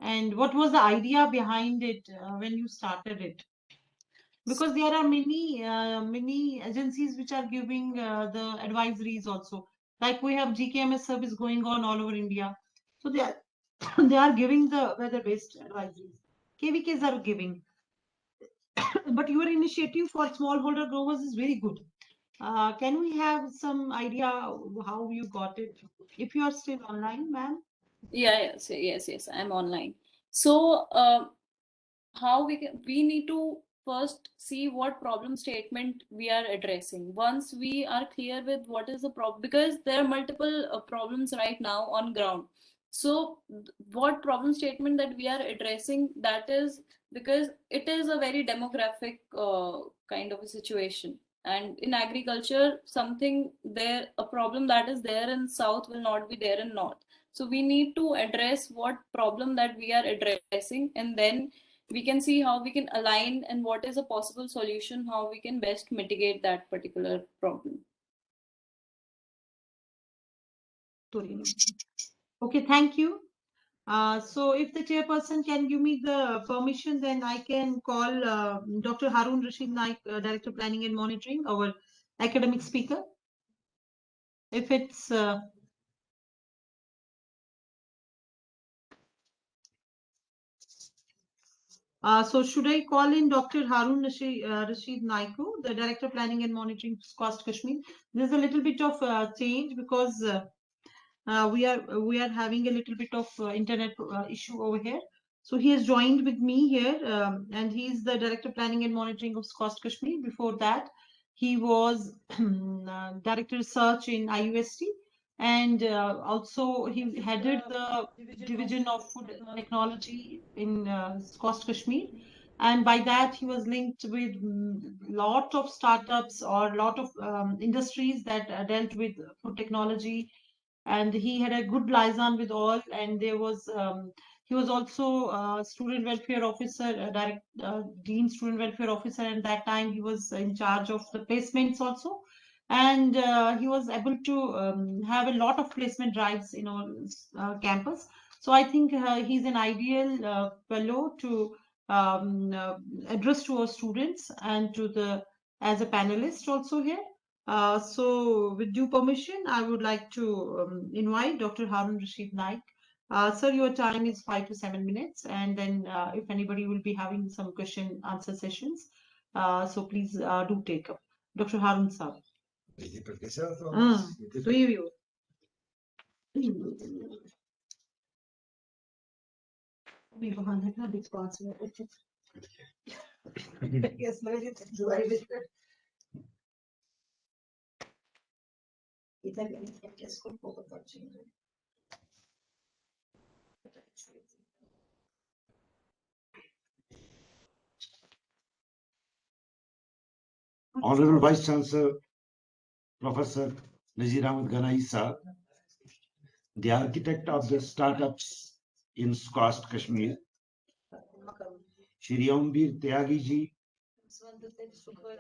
And what was the idea behind it when you started it? Because there are many agencies which are giving the advisories also. Like we have GKMS service going on all over India. So they are they are giving the weather-based advisories. KVKs are giving. But your initiative for smallholder growers is very good. Can we have some idea how you got it? If you are still online, ma'am. Yes, I'm online. So how we need to first see what problem statement we are addressing. Once we are clear with what is the problem, because there are multiple problems right now on ground. So what problem statement that we are addressing, that is because it is a very demographic kind of a situation. And in agriculture, a problem that is there in south will not be there in north. So we need to address what problem that we are addressing, and then we can see how we can align and what is a possible solution, how we can best mitigate that particular problem. Okay, thank you. So if the chairperson can give me the permission, then I can call Dr. Harun Rashid Naik, Director Planning and Monitoring, our academic speaker. If it's so should I call in Dr. Harun Rashid Naiku, the Director Planning and Monitoring, Coast Kashmir? There's a little bit of change because we are having a little bit of internet issue over here. So he has joined with me here, and he is the Director Planning and Monitoring of Coast Kashmir. Before that, He was Director Research in IUST, and also he headed the Division of Food Technology in Coast Kashmir. And by that, he was linked with lot of startups or lot of industries that dealt with food technology, and he had a good liaison with all. And there was he was also student welfare officer, dean student welfare officer, and that time he was in charge of the placements also. And he was able to have a lot of placement drives in our campus. So I think he's an ideal fellow to address to our students and to the as a panelist also here. So with due permission, I would like to invite Dr. Harun Rashid Naik. Sir, your time is 5 to 7 minutes, and then if anybody will be having some question answer sessions, so please do take up. Dr. Harun sir. To you. Honorable Vice Chancellor, Professor Nazir Ahmed Ganai Sir, the architect of the startups in Coast Kashmir, Shri Ombir Tyagi ji,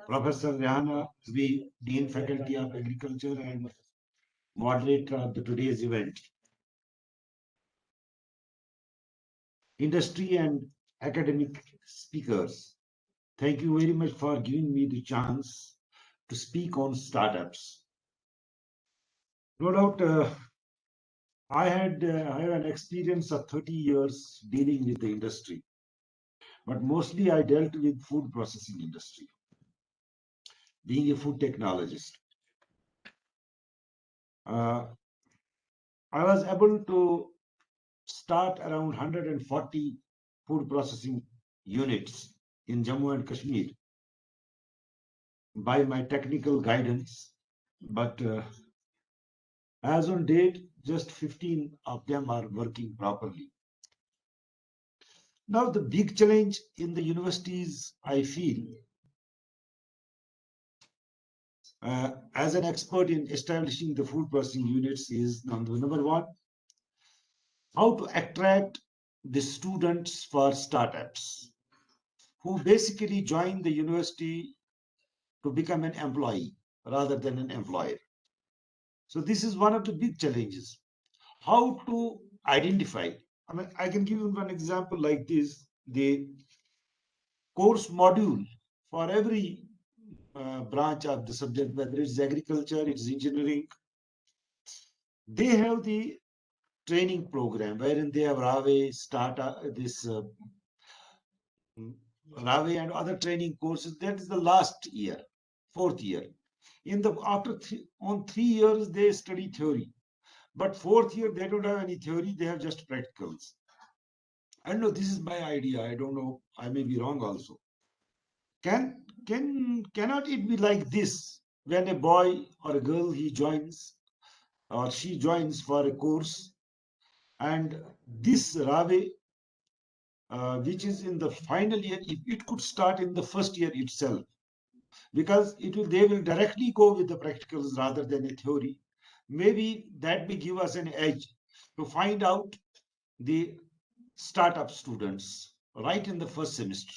Professor Rehana V, Dean Faculty of Agriculture and moderator of today's event, industry and academic speakers, thank you very much for giving me the chance to speak on startups. No doubt, I have an experience of 30 years dealing with the industry, but mostly I dealt with food processing industry, being a food technologist. I was able to start around 140 food processing units in Jammu and Kashmir by my technical guidance, but as on date, just 15 of them are working properly. Now, the big challenge in the universities, I feel, as an expert in establishing the food processing units, is number one, how to attract the students for startups who basically join the university to become an employee rather than an employer. So this is one of the big challenges. How to identify? I mean, I can give you one example like this. The course module for every branch of the subject, whether it's agriculture, it's engineering, they have the training program wherein they have RAVE, RAVE and other training courses. That is the last year, 4th year. On 3 years, they study theory. But 4th year, they don't have any theory, they have just practicals. I don't know, this is my idea. I don't know, I may be wrong also. Cannot it be like this? When a boy or a girl, he joins or she joins for a course, and this RAVE, which is in the final year, it could start in the first year itself, because they will directly go with the practicals rather than a theory. Maybe that may give us an edge to find out the startup students right in the first semester.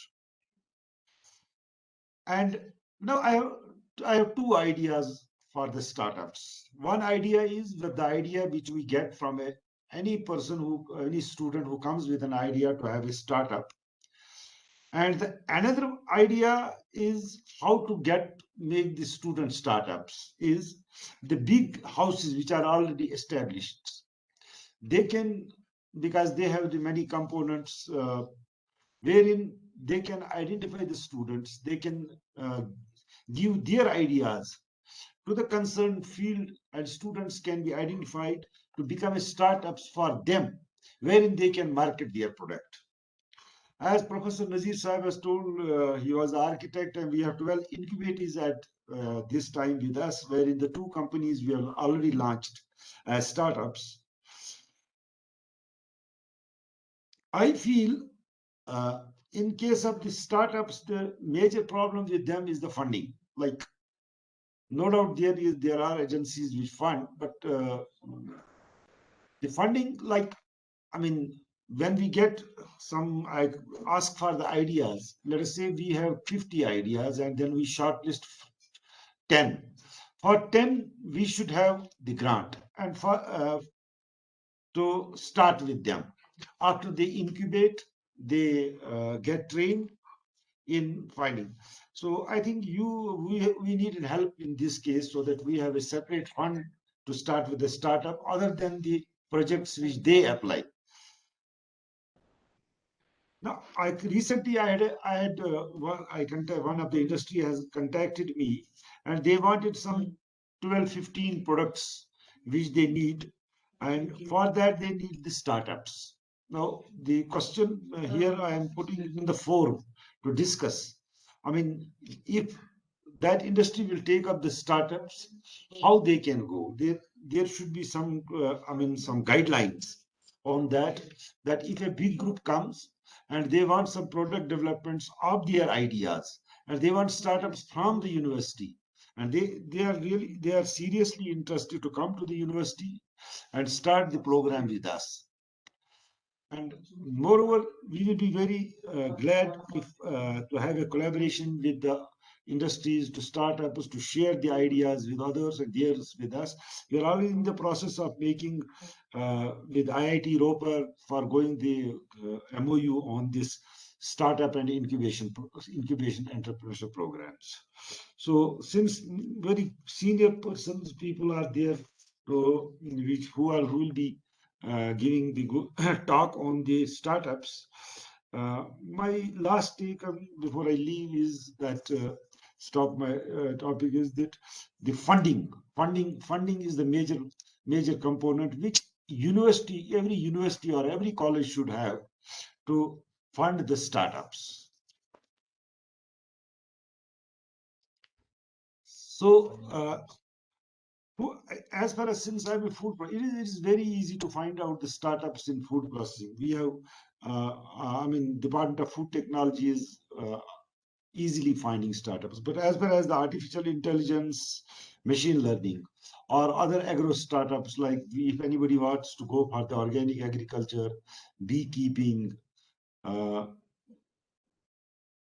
And now I have two ideas for the startups. One idea is the idea which we get from any student who comes with an idea to have a startup. And another idea is how to make the student startups is the big houses which are already established. They can, because they have the many components wherein they can identify the students, they can give their ideas to the concerned field, and students can be identified to become startups for them, wherein they can market their product. As Professor Nazir Sahib has told, he was the architect, and we have 12 incubators at this time with us, wherein the 2 companies we have already launched as startups. I feel in case of the startups, the major problem with them is the funding. Like, no doubt there are agencies which fund, but the funding, like, I mean, when we get I ask for the ideas. Let us say we have 50 ideas, and then we shortlist 10. For 10, we should have the grant, and to start with them. After they incubate, they get trained in finding. So I think we needed help in this case, so that we have a separate fund to start with the startup other than the projects which they apply. Now, recently I had one of the industry has contacted me, and they wanted some 12, 15 products which they need, and for that they need the startups. Now, the question here I am putting it in the forum to discuss. I mean, if that industry will take up the startups, how they can go. There should be some some guidelines on that. That if a big group comes and they want some product developments of their ideas, and they want startups from the university, and they are seriously interested to come to the university and start the program with us. And moreover, we will be very glad if to have a collaboration with the industries, to startups, to share the ideas with others and theirs with us. We are already in the process of making with IIT Roper for going the MOU on this startup and incubation entrepreneurship programs. So since very senior persons, people are there who will be giving the talk on the startups. My last take before I leave is that my topic is that the funding is the major component which every university or every college should have to fund the startups. So as far as, since I'm a it is very easy to find out the startups in food processing. We have, Department of Food Technology is easily finding startups. But as far as the artificial intelligence, machine learning, or other agro startups, like if anybody wants to go for the organic agriculture, beekeeping,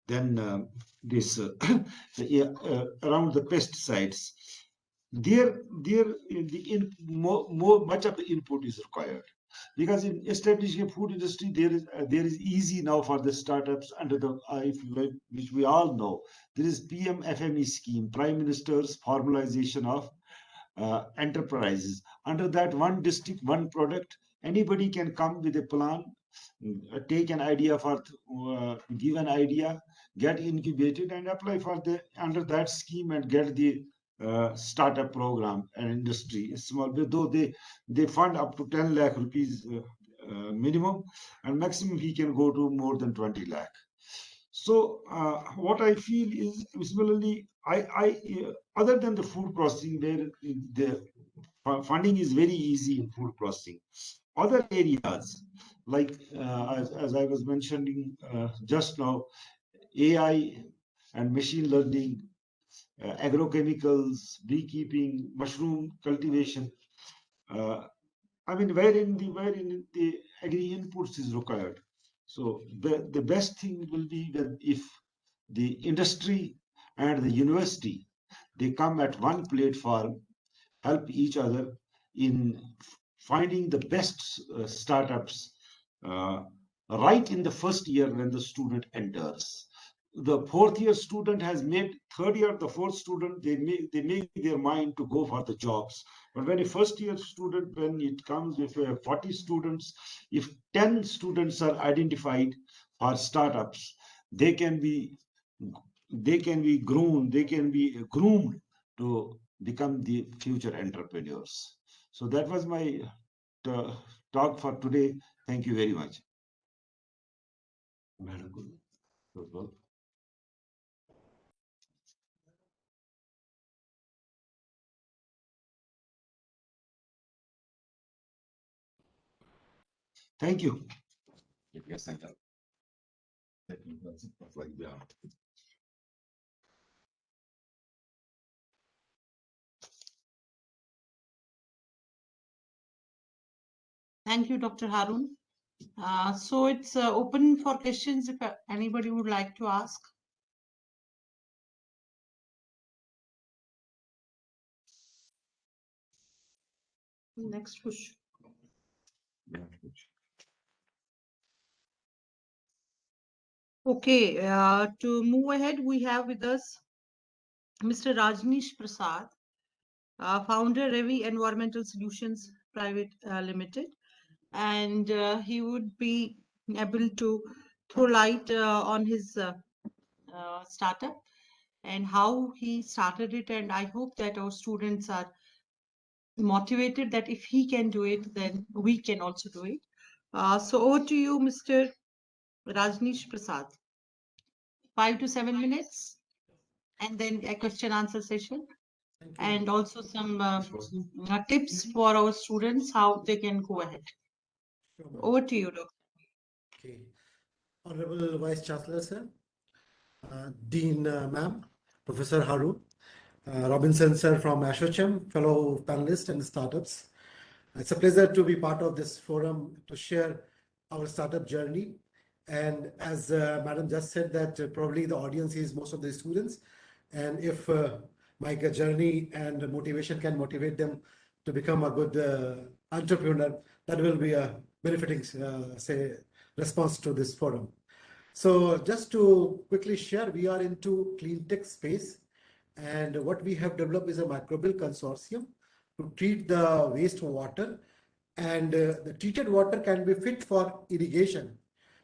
then this around the pesticides, much of the input is required, because in establishing a food industry there is easy now for the startups under the which we all know, there is PMFME scheme, Prime Minister's formalization of enterprises. Under that, one district, one product, anybody can come with a plan, take an idea for give an idea, get incubated and apply for the under that scheme and get the startup program and industry small, though they fund up to 10 lakh rupees minimum, and maximum he can go to more than 20 lakh. So what I feel is, similarly, other than the food processing, where the funding is very easy in food processing, other areas like as I was mentioning just now, AI and machine learning, agrochemicals, beekeeping, mushroom cultivation. Wherein the agri inputs is required. So the best thing will be that if the industry and the university, they come at one platform, help each other in finding the best startups right in the first year when the student enters. The fourth year student has made, third year, the fourth student, they make their mind to go for the jobs. But when a first year student, when it comes with 40 students, if 10 students are identified for startups, they can be groomed to become the future entrepreneurs. So that was my talk for today. Thank you very much. Thank you. Thank you, Dr. Harun. So it's open for questions if anybody would like to ask. Next push. Okay, to move ahead, we have with us Mr. Rajneesh Prasad, founder Ravi Environmental Solutions Private Limited, and he would be able to throw light on his startup and how he started it. And I hope that our students are motivated that if he can do it, then we can also do it. So over to you, Mr. Rajneesh Prasad. 5 to 7 minutes, and then a question answer session, and also some tips for our students how they can go ahead. Sure, ma'am. Over to you, Doctor. Okay. Honorable Vice Chancellor, sir, Dean, ma'am, Professor Haru, Robinson, sir, from ASSOCHAM, fellow panelists and startups. It's a pleasure to be part of this forum to share our startup journey. And as Madam just said, that probably the audience is most of the students. And if my journey and motivation can motivate them to become a good entrepreneur, that will be a benefiting, say, response to this forum. So just to quickly share, we are into clean tech space. And what we have developed is a microbial consortium to treat the wastewater, and the treated water can be fit for irrigation.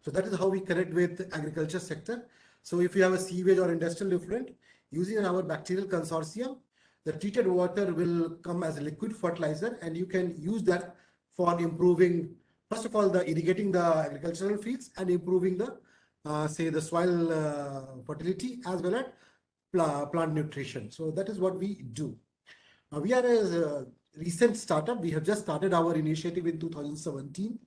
So that is how we connect with agriculture sector. So if you have a sewage or industrial effluent, using our bacterial consortium, the treated water will come as a liquid fertilizer, and you can use that for improving, first of all, the irrigating the agricultural fields and improving the say the soil fertility as well as plant nutrition. So that is what we do. We are a recent startup. We have just started our initiative in 2017.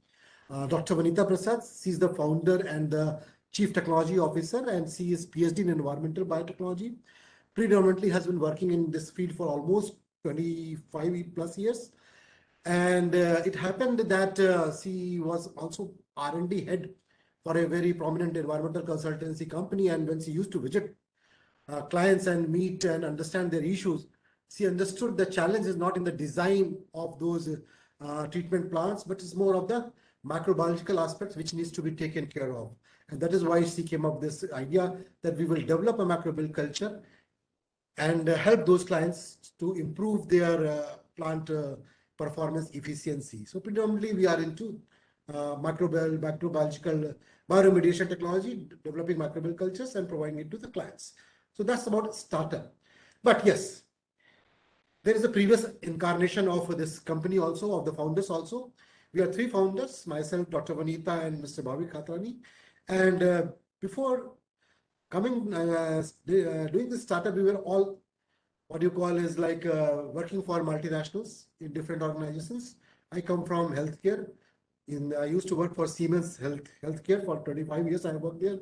Dr. Vanita Prasad, she is the founder and the Chief Technology Officer, and she is PhD in Environmental Biotechnology. Predominantly has been working in this field for almost 25 plus years. And it happened that she was also R&D head for a very prominent environmental consultancy company. And when she used to visit clients and meet and understand their issues, she understood the challenge is not in the design of those treatment plants, but it's more of the microbiological aspects which needs to be taken care of. And that is why she came up with this idea that we will develop a microbial culture and help those clients to improve their plant performance efficiency. So predominantly we are into microbiological bioremediation technology, developing microbial cultures and providing it to the clients. So that's about startup. But yes, there is a previous incarnation of this company also, of the founders also. We are three founders, myself, Dr. Vanita, and Mr. Bhavik Khatrani. And before coming, doing this startup, we were all, what you call is like working for multinationals in different organizations. I come from healthcare. I used to work for Siemens Healthcare for 25 years. I worked there.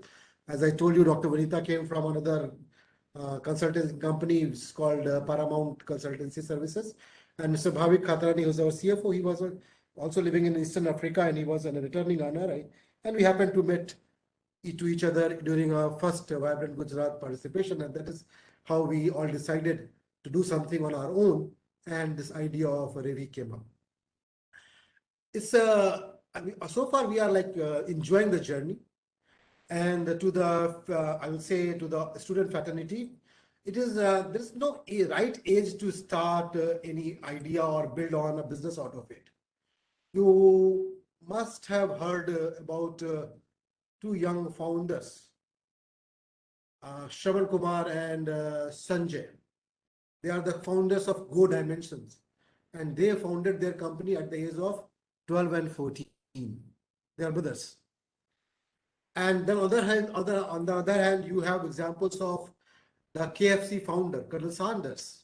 As I told you, Dr. Vanita came from another consulting company. It's called Paramount Consultancy Services. And Mr. Bhavik Khatrani, who's our CFO, he was also living in Eastern Africa, and he was a returning NRI. And we happened to meet to each other during our first Vibrant Gujarat participation. And that is how we all decided to do something on our own. And this idea of Ravi came up. It's I mean, so far we are like enjoying the journey. And to the, I will say to the student fraternity, it is, there's no right age to start any idea or build on a business out of it. You must have heard about two young founders, Shravan Kumar and Sanjay. They are the founders of Go Dimensions, and they founded their company at the age of 12 and 14. They are brothers. And then on the other hand, you have examples of the KFC founder, Colonel Sanders.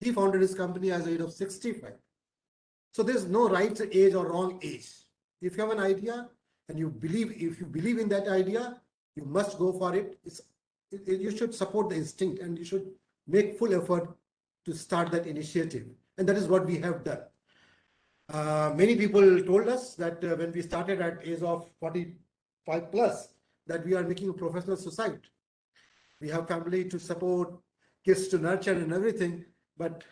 He founded his company at the age of 65. So there's no right age or wrong age. If you have an idea and if you believe in that idea, you must go for it. You should support the instinct and you should make full effort to start that initiative. And that is what we have done. Many people told us that when we started at age of 45 plus, that we are making a professional society. We have family to support, kids to nurture and everything, but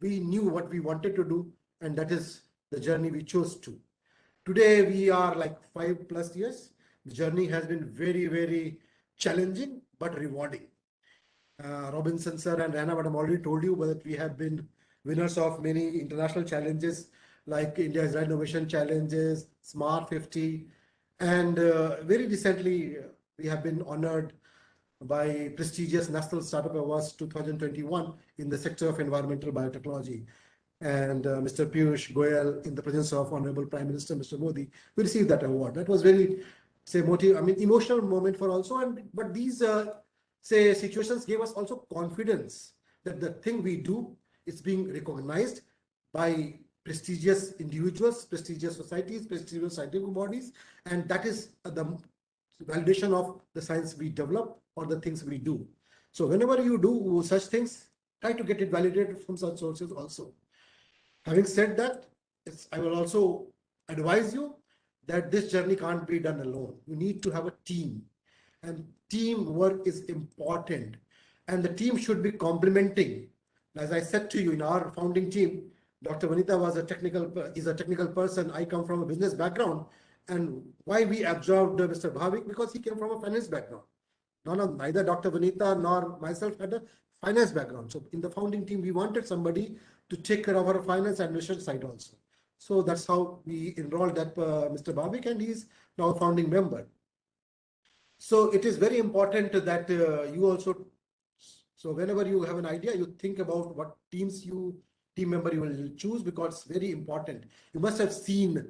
we knew what we wanted to do, and that is the journey we chose to. Today, we are like 5+ years. The journey has been very, very challenging, but rewarding. Robinson sir and Rana madam already told you that we have been winners of many international challenges like India's Innovation Challenges, Smart 50, and very recently we have been honored by prestigious National Startup Awards 2021 in the sector of environmental biotechnology. And Mr. Piyush Goyal, in the presence of Honorable Prime Minister Mr. Modi, we received that award. That was very, emotional moment for also. But these, situations gave us also confidence that the thing we do is being recognized by prestigious individuals, prestigious societies, prestigious scientific bodies, and that is the validation of the science we develop or the things we do. So whenever you do such things, try to get it validated from such sources also. Having said that, I will also advise you that this journey can't be done alone. You need to have a team, and teamwork is important, and the team should be complementing. As I said to you, in our founding team, Dr. Vanita is a technical person. I come from a business background. And why we absorbed Mr. Bhavik? Because he came from a finance background. Neither Dr. Vanita nor myself had a finance background. So in the founding team, we wanted somebody to take care of our finance administration side also. So that's how we enrolled that Mr. Bhavik, and he's now a founding member. So it is very important that you also, so whenever you have an idea, you think about what team member you will choose, because it's very important. You must have seen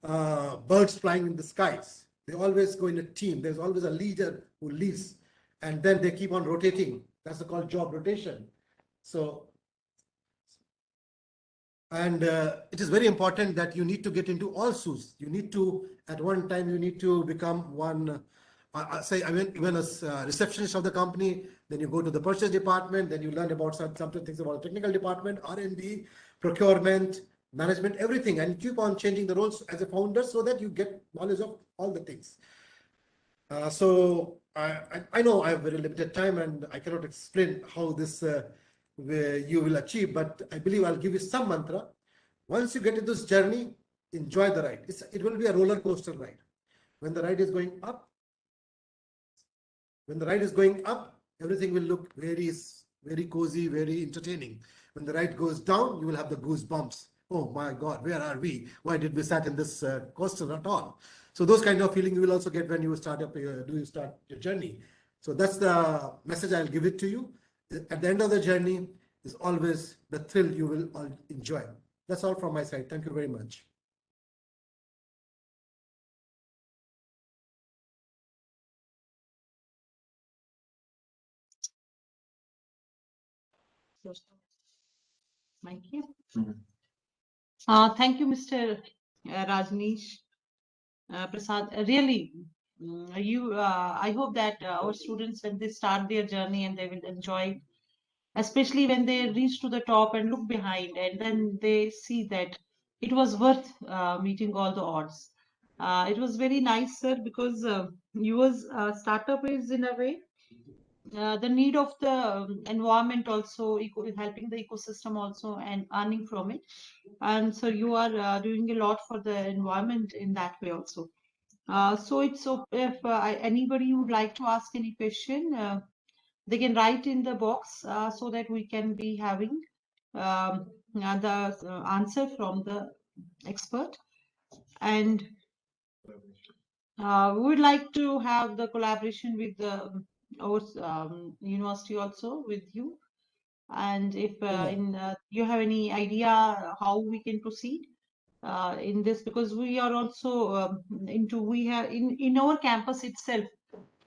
birds flying in the skies. They always go in a team. There's always a leader who leads, and then they keep on rotating. That's called job rotation. So, and it is very important that you need to get into all shoes. You need to, at one time, you need to become one, even as receptionist of the company, then you go to the purchase department, then you learn about some things about the technical department, R&D, procurement, management, everything, and keep on changing the roles as a founder so that you get knowledge of all the things. So I know I have very limited time and I cannot explain how this you will achieve, but I believe I'll give you some mantra. Once you get into this journey, enjoy the ride. It will be a roller coaster ride. When the ride is going up, everything will look very, very cozy, very entertaining. When the ride goes down, you will have the goosebumps. Oh my God, where are we? Why did we sat in this coaster at all? So those kind of feeling you will also get when you start your journey. So that's the message I'll give it to you. At the end of the journey is always the thrill you will all enjoy. That's all from my side. Thank you very much. Thank you. Thank you, Mr. Rajneesh Prasad. Really, I hope that our students, when they start their journey, and they will enjoy, especially when they reach to the top and look behind, and then they see that it was worth meeting all the odds. It was very nice, sir, because yours startup is in a way the need of the environment also, helping the ecosystem also, and earning from it. And so you are doing a lot for the environment in that way also. So it's so if anybody would like to ask any question, they can write in the box so that we can be having the answer from the expert. And we would like to have the collaboration with the our university also with you. And if you have any idea how we can proceed, in this, because we are also we have in our campus itself,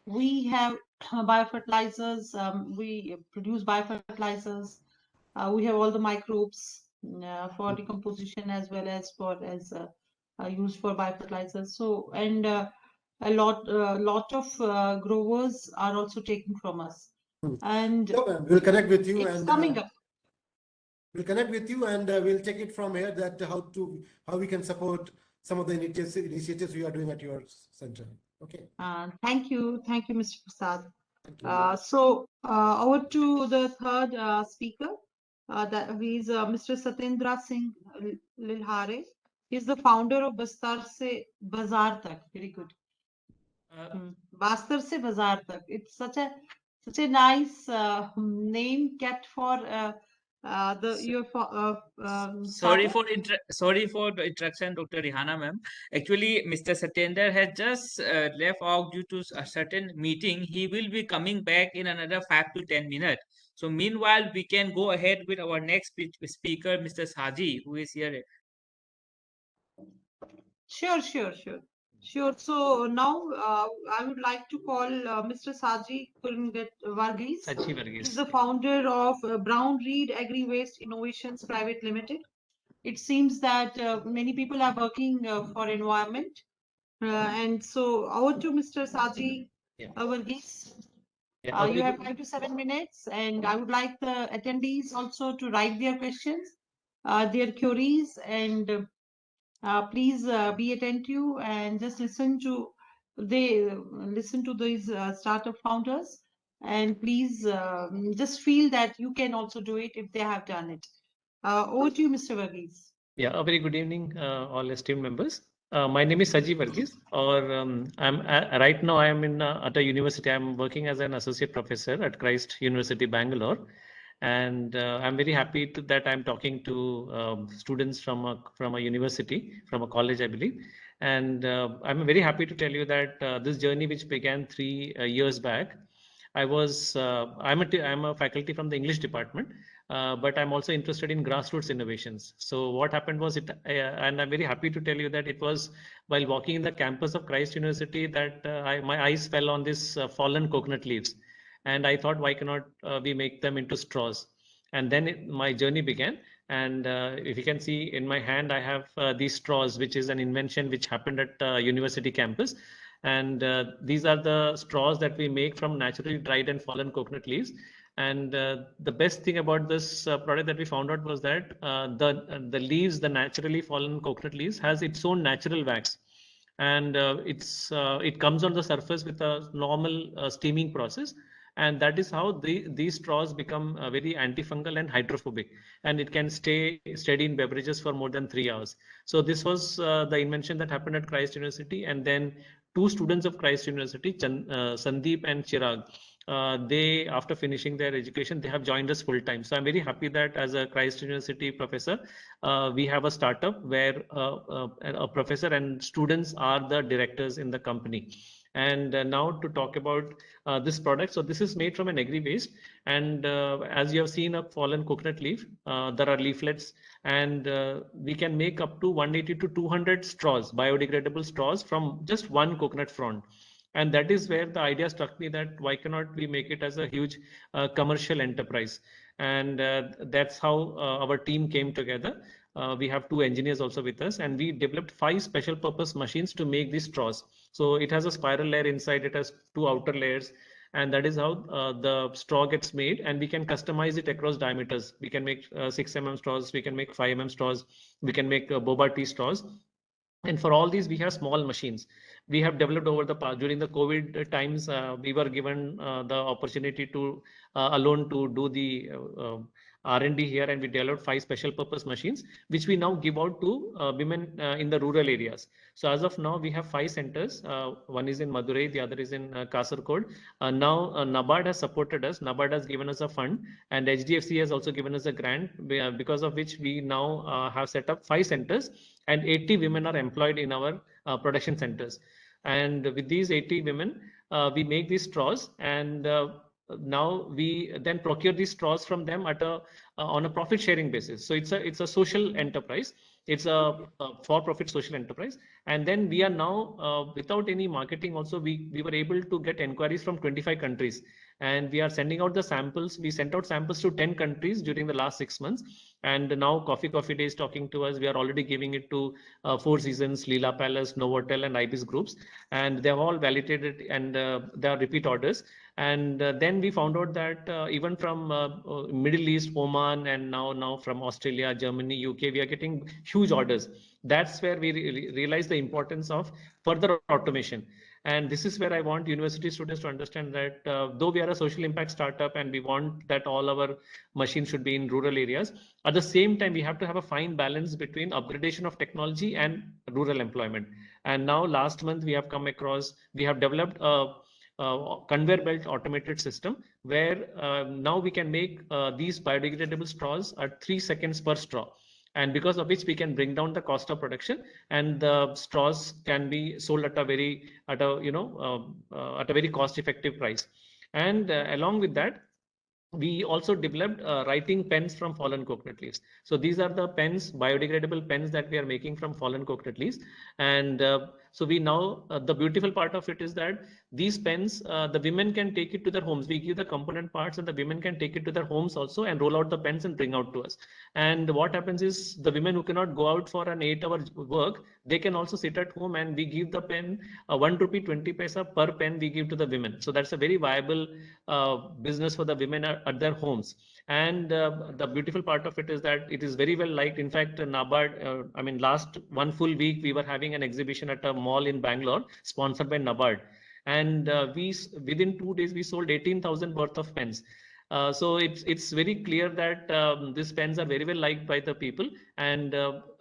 we have biofertilizers, we produce biofertilizers, we have all the microbes for decomposition as well as used for biofertilizers. So, and a lot of growers are also taking from us. And we'll connect with you, it's and coming up. we'll connect with you, and we'll take it from here, that how we can support some of the initiatives we are doing at your center. Okay. Thank you, Mr. Prasad. So over to the third speaker. That he's Mr. Satyendra Singh Lilhare. He's the founder of Bastar Se Bazaar Tak. Very good. Bastar Se Bazaar Tak. It's such a nice name kept for Sorry for the interruption, Dr. Rihana ma'am. Actually, Mr. Satyendra has just left out due to a certain meeting. He will be coming back in another 5 to 10 minutes. So meanwhile, we can go ahead with our next speaker, Mr. Saji, who is here. Sure. So now I would like to call Mr. Saji Varghese. He's the founder of Brown Reed Agri Waste Innovations Private Limited. It seems that many people are working for environment. And so over to Mr. Saji Varghese. You have 5 to 7 minutes, and I would like the attendees also to write their questions, their queries, and please be attentive and just listen to these startup founders, and please just feel that you can also do it if they have done it. Over to you, Mr. Varghese. Yeah, a very good evening, all esteemed members. My name is Saji Varghese, I'm right now I am at a university. I'm working as an associate professor at Christ University, Bangalore, and I'm very happy that I'm talking to students from a university, from a college, I believe. And I'm very happy to tell you that this journey, which began 3 years back, I'm a faculty from the English department. But I'm also interested in grassroots innovations. So what happened was and I'm very happy to tell you that it was while walking in the campus of Christ University that my eyes fell on this fallen coconut leaves. And I thought, why cannot we make them into straws? And then my journey began. And if you can see in my hand, I have these straws, which is an invention which happened at university campus. And these are the straws that we make from naturally dried and fallen coconut leaves. And the best thing about this product that we found out was that the leaves, the naturally fallen coconut leaves, has its own natural wax, and it comes on the surface with a normal steaming process, and that is how these straws become very antifungal and hydrophobic, and it can stay steady in beverages for more than 3 hours. So this was the invention that happened at Christ University, and then 2 students of Christ University, Sandeep and Chirag. They, after finishing their education, they have joined us full time. So I'm very happy that as a Christ University professor, we have a startup where a professor and students are the directors in the company. And now to talk about this product. So this is made from an agri waste, and as you have seen a fallen coconut leaf, there are leaflets, and we can make up to 180 to 200 straws, biodegradable straws, from just one coconut frond. And that is where the idea struck me, that why cannot we make it as a huge commercial enterprise? And that's how our team came together. We have 2 engineers also with us, and we developed 5 special purpose machines to make these straws. So it has a spiral layer inside, it has 2 outer layers, and that is how the straw gets made, and we can customize it across diameters. We can make 6 mm straws, we can make 5 mm straws, we can make boba tea straws. And for all these, we have small machines. We have developed over the past, during the COVID times, we were given the opportunity to alone to do the R&D here, and we developed 5 special purpose machines, which we now give out to women in the rural areas. So as of now, we have 5 centers. One is in Madurai, the other is in Kasargod. Now NABARD has supported us. NABARD has given us a fund, and HDFC has also given us a grant, because of which we now have set up 5 centers, and 80 women are employed in our production centers. And with these 80 women, we make these straws, and now we then procure these straws from them at a on a profit sharing basis. So it's a social enterprise. It's a for-profit social enterprise. And then we are now, without any marketing also, we were able to get inquiries from 25 countries. And we are sending out the samples. We sent out samples to 10 countries during the last 6 months. And now Coffee Day is talking to us. We are already giving it to Four Seasons, Leela Palace, Novotel, and Ibis Groups. And they have all validated, and they are repeat orders. And then we found out that even from Middle East, Oman, and now from Australia, Germany, UK, we are getting huge orders. That's where we realize the importance of further automation. And this is where I want university students to understand that though we are a social impact startup and we want that all our machines should be in rural areas, at the same time, we have to have a fine balance between upgradation of technology and rural employment. And now last month, we have come across, we have developed a conveyor belt automated system where now we can make these biodegradable straws at 3 seconds per straw, and because of which we can bring down the cost of production, and the straws can be sold at a very cost effective price. And along with that, we also developed writing pens from fallen coconut leaves. So these are the pens, biodegradable pens that we are making from fallen coconut leaves. And so we now, the beautiful part of it is that these pens, the women can take it to their homes. We give the component parts and the women can take it to their homes also and roll out the pens and bring out to us. And what happens is the women who cannot go out for an 8-hour work, they can also sit at home, and we give the pen 1 rupee 20 paisa per pen we give to the women. So that's a very viable business for the women at their homes. And the beautiful part of it is that it is very well liked. In fact, NABARD, last one full week, we were having an exhibition at a mall in Bangalore, sponsored by NABARD. And within 2 days, we sold 18,000 worth of pens. So it's very clear that these pens are very well liked by the people. And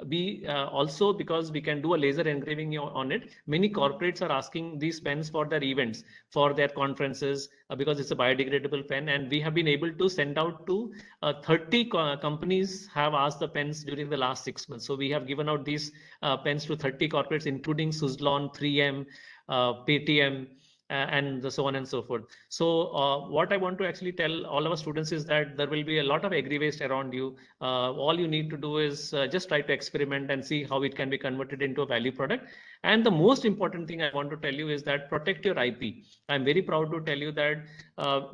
we also, because we can do a laser engraving on it, many corporates are asking these pens for their events, for their conferences, because it's a biodegradable pen. And we have been able to send out to 30 companies have asked the pens during the last 6 months. So we have given out these pens to 30 corporates, including Suzlon, 3M, Paytm, and so on and so forth. So what I want to actually tell all our students is that there will be a lot of agri waste around you. All you need to do is just try to experiment and see how it can be converted into a value product. And the most important thing I want to tell you is that protect your IP. I'm very proud to tell you that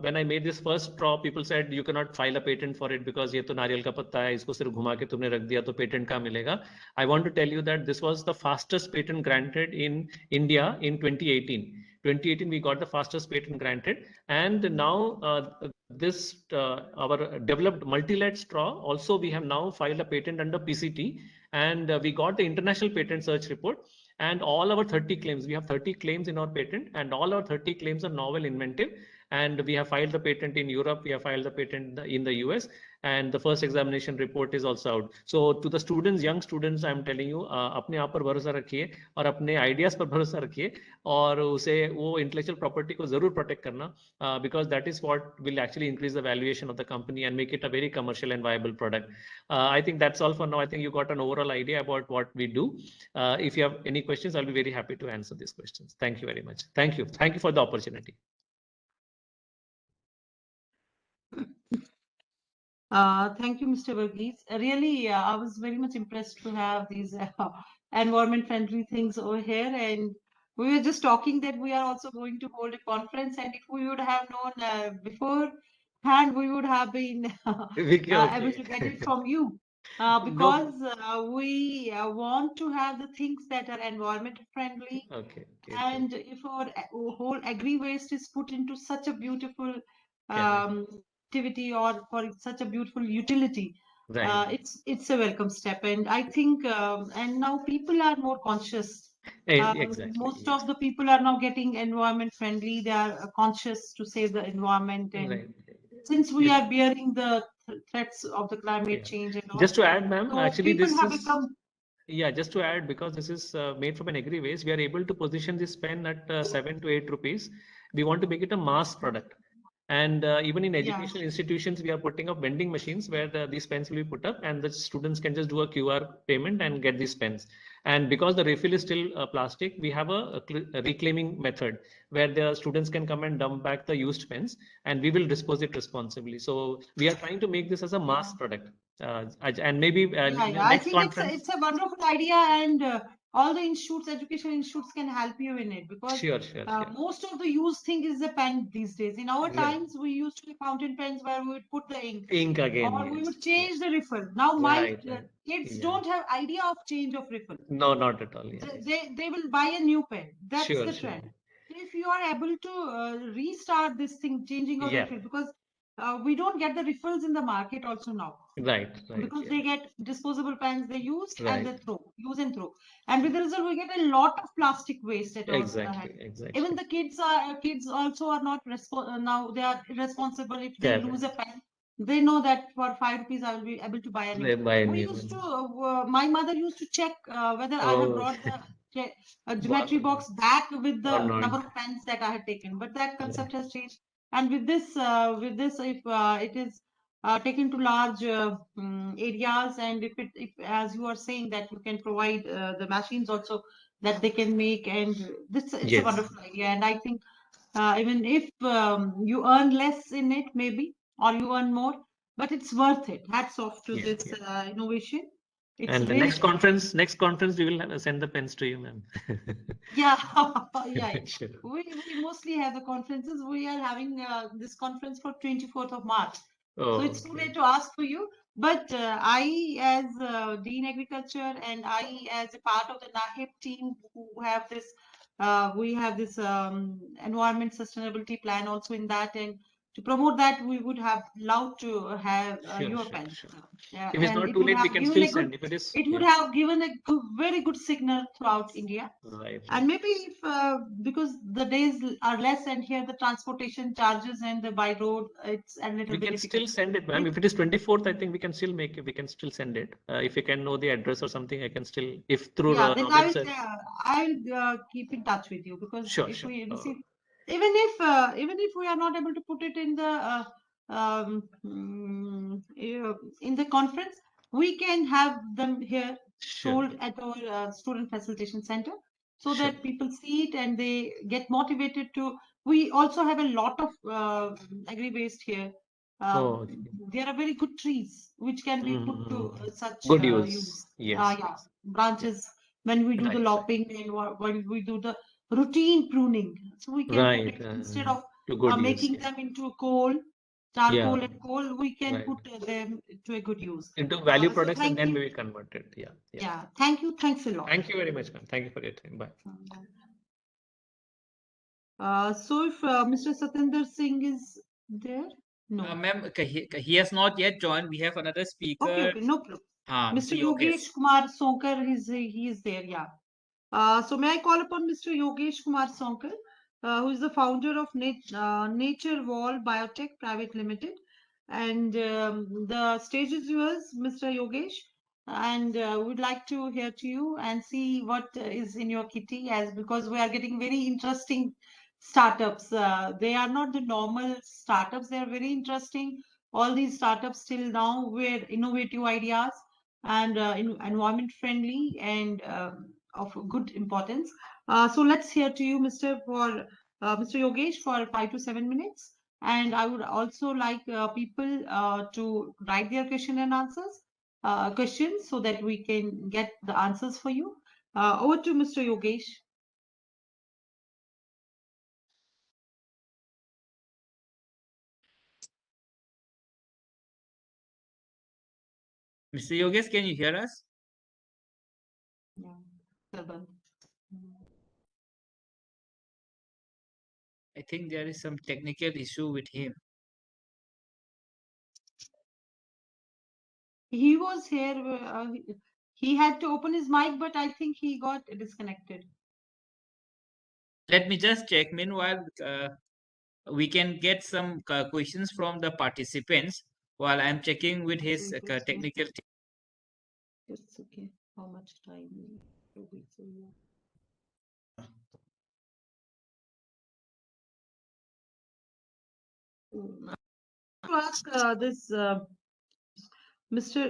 when I made this first straw, people said you cannot file a patent for it because ये तो नारियल का पत्ता है, इसको सिर्फ घुमा के तुमने रख दिया तो patent कहाँ मिलेगा? I want to tell you that this was the fastest patent granted in India in 2018. 2018, we got the fastest patent granted. And now our developed multi-layered straw, also we have now filed a patent under PCT, and we got the international patent search report. And all our 30 claims, we have 30 claims in our patent, and all our 30 claims are novel, inventive. And we have filed the patent in Europe, we have filed the patent in the US, and the first examination report is also out. So to the students, young students, I'm telling you, अपने आप पर भरोसा रखिए और अपने ideas पर भरोसा रखिए और उसे वो intellectual property को जरूर protect करना, because that is what will actually increase the valuation of the company and make it a very commercial and viable product. I think that's all for now. I think you got an overall idea about what we do. If you have any questions, I'll be very happy to answer these questions. Thank you very much. Thank you. Thank you for the opportunity. Thank you, Mr. Varghese. Really, I was very much impressed to have these environment-friendly things over here. And we were just talking that we are also going to hold a conference. And if we would have known beforehand, we would have been able to get it from you. Because we want to have the things that are environment-friendly. Okay. And if our whole agri waste is put into such a beautiful activity or for such a beautiful utility, Right. it's a welcome step. And I think and now people are more conscious. Exactly. Most of the people are now getting environment friendly. They are conscious to save the environment. And Right. since we are bearing the threats of the climate change and all, just to add, ma'am, so actually people this have is become. Yeah, just to add, because this is made from an agri waste, we are able to position this pen at 7 to 8 rupees. We want to make it a mass product. And even in educational institutions, we are putting up vending machines where these pens will be put up, and the students can just do a QR payment and get these pens. And because the refill is still plastic, we have a reclaiming method where the students can come and dump back the used pens, and we will dispose it responsibly. So we are trying to make this as a mass product. And maybe I next think conference. it's a wonderful idea, and all the institutes, education institutes can help you in it, because Sure. most of the used thing is the pen these days. In our Right. times, we used to have fountain pens where we would put the ink, Again, or we yes, would change yes. the refill. Now Right. kids Yeah. don't have idea of change of refill. No, not at all. Yeah. They will buy a new pen. That's Sure, the sure. trend. If you are able to restart this thing, changing of Yeah. refill, because we don't get the refills in the market also now. Right. Because Yeah. they get disposable pens, they use and Right. they throw, use and throw, and with the result we get a lot of plastic waste at our hand. Exactly. Even the kids also are not now they are irresponsible. If they Correct. lose a pen, they know that for 5 rupees I will be able to buy a new. They buy a We new used one. to my mother used to check whether I have Oh. brought the geometry box back with the Or not. number of pens that I had taken, but that concept Yeah. has changed. And with this if it is taken to large areas, and if as you are saying that you can provide the machines also that they can make, and this it's Yes. a wonderful idea. And I think even if you earn less in it maybe, or you earn more, but it's worth it. Hats off to this innovation. It's And the really next conference we will send the pens to you, ma'am. yeah. Sure. We mostly have the conferences. We are having this conference for 24th of March. Oh, So it's too okay. late to ask for you. But I, as Dean Agriculture, and I, as a part of the NAHIP team, who have this, we have this environment sustainability plan also in that, and to promote that, we would have loved to have your pen. Sure. Yeah, If it's and not it too would late, we have can given still a good. send. If it is, It would have given a very good signal throughout India. Right. And maybe if because the days are less, and here the transportation charges and the by road, it's a little We bit can difficult. still send it, ma'am. If it is 24th, I think we can still make it. We can still send it. If you can know the address or something, I can still. If through Yeah, then Robinson. I will keep in touch with you, because Sure. we receive, even if we are not able to put it in the in the conference, we can have them here sold at our student facilitation center, so that people see it and they get motivated to. We also have a lot of agri waste here. There are very good trees which can be put to such good use. Yes. Branches, when we do the lopping and when we do the routine pruning, so we can put it instead of making them into charcoal and coal, we can put them to a good use. Into value So products, and thank then you. we will convert it. Yeah. Thank you. Thanks a lot. Thank you very much, ma'am. Thank you for your time. Bye. So if Mr. Satinder Singh is there? No. Ma'am, he has not yet joined. We have another speaker. Okay, no problem. Mr. Yogesh Kumar Sonkar, he is there, yeah. So may I call upon Mr. Yogesh Kumar Sonkar, who is the founder of Nature Wall Biotech Private Limited. And the stage is yours, Mr. Yogesh. And we'd like to hear to you and see what is in your kitty, because we are getting very interesting startups. They are not the normal startups. They are very interesting. All these startups till now were innovative ideas and environment friendly and of good importance. So let's hear to you, Mr. Yogesh, for 5 to 7 minutes. And I would also like people to write their questions, so that we can get the answers for you. Over to Mr. Yogesh. Mr. Yogesh, can you hear us? Yeah. I think there is some technical issue with him. He was here. He had to open his mic, but I think he got disconnected. Let me just check. Meanwhile, we can get some questions from the participants while I'm checking with his technical team. It's okay. How much time? To ask this Mr.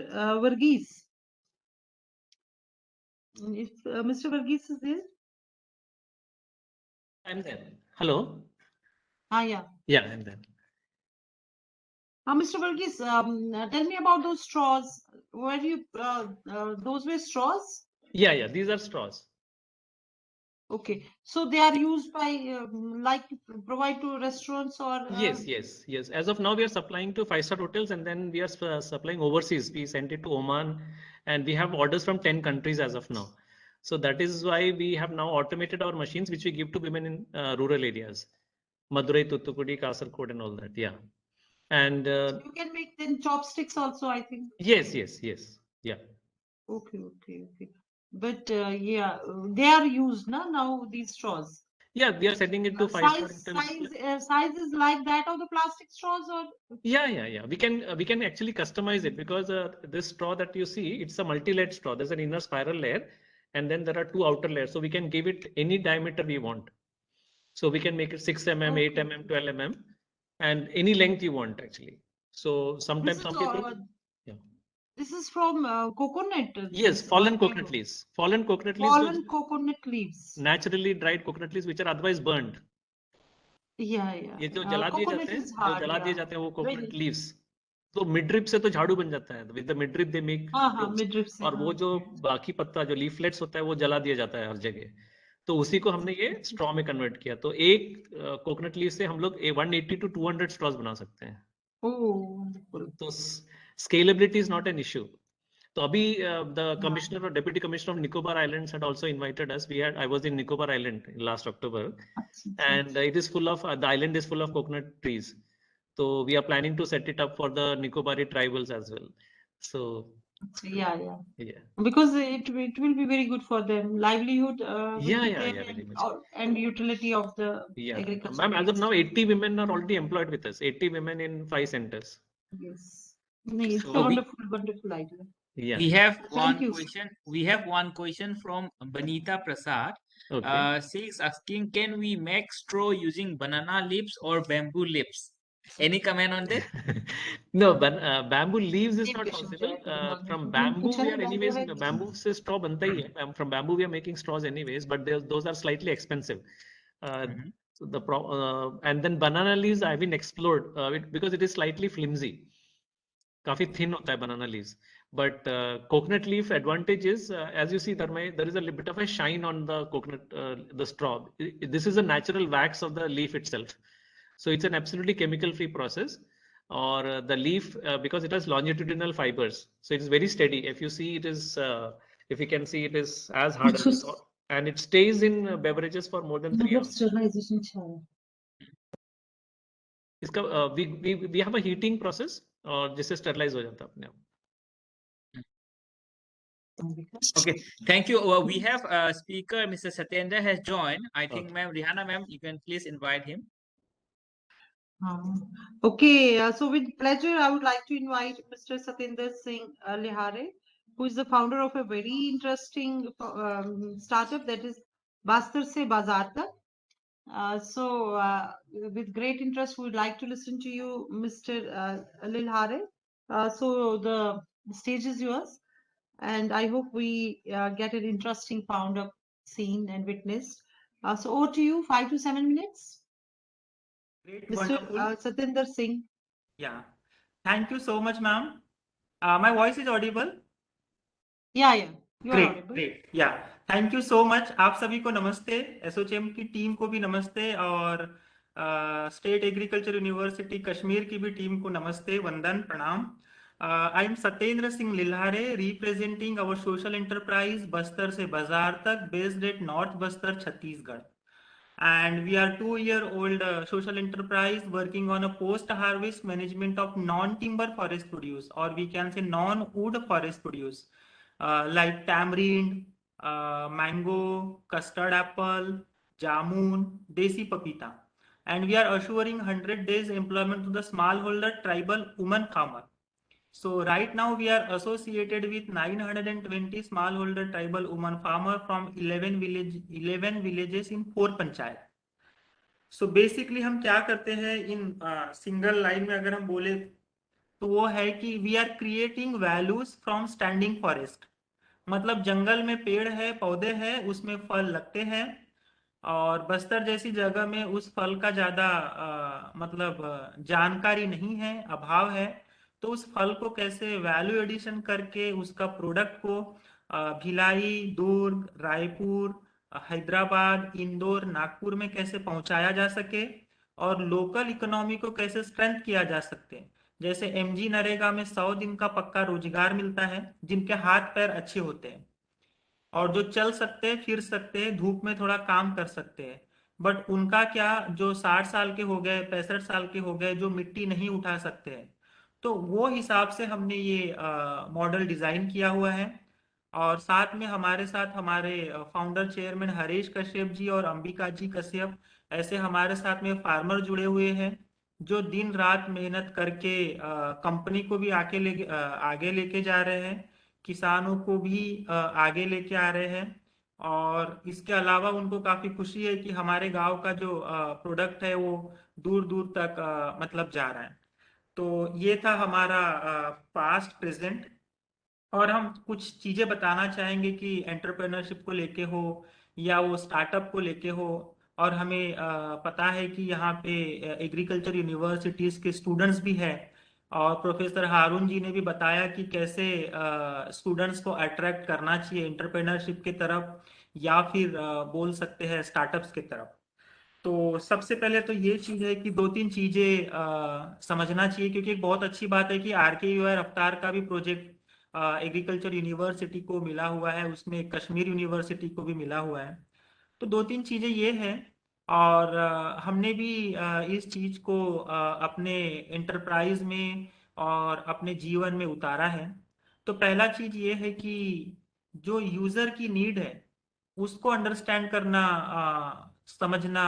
Varghese. If Mr. Varghese is there? I'm there. Hello. Yeah. Yeah, I'm there. Mr. Varghese, tell me about those straws. Were you those were straws? Yeah, these are straws. Okay, so they are used by like provide to restaurants or Yes. As of now, we are supplying to 5-star hotels, and then we are supplying overseas. We sent it to Oman, and we have orders from 10 countries as of now. So that is why we have now automated our machines, which we give to women in rural areas, Madurai, Thoothukudi, Kasaragod, and all that. Yeah, and you can make then chopsticks also, I think. yes. Yeah. Okay. But yeah, they are used now these straws. Yeah, we are sending it to 5-star hotels. Size is like that of the plastic straws, or Yeah. We can actually customize it, because this straw that you see, it's a multi-layered straw. There's an inner spiral layer, and then there are 2 outer layers. So we can give it any diameter we want. So we can make it 6 mm, 8 mm, 12 mm, and any length you want actually. So sometimes some people. Yeah. This is from coconut. Yes, fallen coconut leaves. Fallen coconut leaves. Naturally dried coconut leaves, which are otherwise burned. Yeah. ये जो जला दिए जाते हैं, जो जला दिए जाते हैं वो कोकोनट लीव्स, तो मिडरिप से तो झाड़ू बन जाता है. With the midrib they make. Midrib से. और वो जो बाकी पत्ता जो लीफलेट्स होता है वो जला दिया जाता है हर जगह. तो उसी को हमने ये स्ट्रॉ में कन्वर्ट किया. तो एक कोकोनट लीव से हम लोग 180 to 200 स्ट्रॉज बना सकते हैं. तो scalability is not an issue. So abhi the commissioner or deputy commissioner of Nicobar Islands had also invited us. I was in Nicobar Island last October, and it is full of the island is full of coconut trees. So we are planning to set it up for the Nicobari tribals as well. So yeah. Because it will be very good for them livelihood. Very much. And utility of the agriculture. Ma'am, as of now, 80 women are already employed with us. 80 women in 5 centers. Yes. It's a wonderful idea. Yeah. We have one question. We have one question from Banita Prasad. Okay. She's asking, can we make straw using banana leaves or bamboo leaves? Any comment on that? No, but bamboo leaves is not possible. From bamboo, we are anyways, bamboo se straw banta hi hai. From bamboo, we are making straws anyways, but those are slightly expensive. So and then banana leaves I've been explored because it is slightly flimsy. काफी thin होता है banana leaves. But coconut leaf advantage is, as you see, there is a bit of a shine on the coconut, the straw. This is a natural wax of the leaf itself. So it's an absolutely chemical-free process. Or the leaf, because it has longitudinal fibers, so it is very steady. If you see, it is, if you can see, it is as hard as it, and it stays in beverages for more than 3 hours. इसका we have a heating process, और जिससे sterilize हो जाता है अपने आप. Okay, thank you. We have a speaker, Mr. Satyendra has joined. I think, ma'am, Rihanna, ma'am, you can please invite him. Okay, so with pleasure, I would like to invite Mr. Satyendra Singh Lihare, who is the founder of a very interesting startup that is Bastar Se Bazaar Tak. So with great interest, we would like to listen to you, Mr. Lihare. So the stage is yours. And I hope we get an interesting founder seen and witnessed. So over to you, 5 to 7 minutes. Great, Mr. Satyendra Singh. Yeah, thank you so much, ma'am. My voice is audible? Yeah. You are audible. Great. Yeah, thank you so much. आप सभी को नमस्ते, एसोचैम की team को भी नमस्ते, और state agriculture university Kashmir की भी टीम को नमस्ते, वंदन, प्रणाम. I am Satyendra Singh Lilhare, representing our social enterprise Bastar Se Bazaar Tak, based at North Bastar, Chhattisgarh. And we are 2-year-old social enterprise working on a post-harvest management of non-timber forest produce, or we can say non-wood forest produce, like tamarind, mango, custard apple, jamun, desi papita. And we are assuring 100 days employment to the smallholder tribal woman farmer. So right now we are associated with 920 smallholder tribal woman farmer from 11 villages in 4 panchayat. So basically हम क्या करते हैं in single line में अगर हम बोले तो वो है कि we are creating values from standing forest. मतलब जंगल में पेड़ है, पौधे हैं, उसमें फल लगते हैं, और बस्तर जैसी जगह में उस फल का ज्यादा जानकारी नहीं है, अभाव है। तो उस फल को कैसे वैल्यू एडिशन करके उसका प्रोडक्ट को भिलाई, दुर्ग, रायपुर, हैदराबाद, इंदौर, नागपुर में कैसे पहुंचाया जा सके, और लोकल इकोनॉमी को कैसे स्ट्रेंथ किया जा सकते। जैसे एमजी नरेगा में 100 दिन का पक्का रोजगार मिलता है जिनके हाथ पैर अच्छे होते हैं और जो चल सकते हैं, फिर सकते हैं, धूप में थोड़ा काम कर सकते हैं। बट उनका क्या, जो 60 साल के हो गए, 65 साल के हो गए, जो मिट्टी नहीं उठा सकते हैं, तो वो हिसाब से हमने ये मॉडल डिजाइन किया हुआ है। और साथ में हमारे साथ हमारे फाउंडर चेयरमैन हरीश कश्यप जी और अंबिका जी कश्यप, ऐसे हमारे साथ में फार्मर जुड़े हुए हैं जो दिन रात मेहनत करके कंपनी को भी आगे लेके जा रहे हैं, किसानों को भी आगे लेके आ रहे हैं। और इसके अलावा उनको काफी खुशी है कि हमारे गांव का जो प्रोडक्ट है वो दूर दूर तक मतलब जा रहा है। तो ये था हमारा पास्ट प्रेजेंट। और हम कुछ चीजें बताना चाहेंगे कि एंटरप्रेन्योरशिप को लेके हो या वो स्टार्टअप को लेके हो। और हमें पता है कि यहाँ पे एग्रीकल्चर यूनिवर्सिटीज के स्टूडेंट्स भी हैं, और प्रोफेसर हारून जी ने भी बताया कि कैसे स्टूडेंट्स को अट्रैक्ट करना चाहिए एंटरप्रेन्योरशिप की तरफ, या फिर बोल सकते हैं स्टार्टअप्स की तरफ। तो सबसे पहले तो ये चीज है कि दो तीन चीजें समझना चाहिए, क्योंकि एक बहुत अच्छी बात है कि RKUI रफ्तार का भी प्रोजेक्ट एग्रीकल्चर यूनिवर्सिटी को मिला हुआ है, उसमें कश्मीर यूनिवर्सिटी को भी मिला हुआ है। तो दो तीन चीजें ये हैं। और हमने भी इस चीज को अपने एंटरप्राइज में और अपने जीवन में उतारा है। तो पहला चीज ये है कि जो यूजर की नीड है उसको अंडरस्टैंड करना, समझना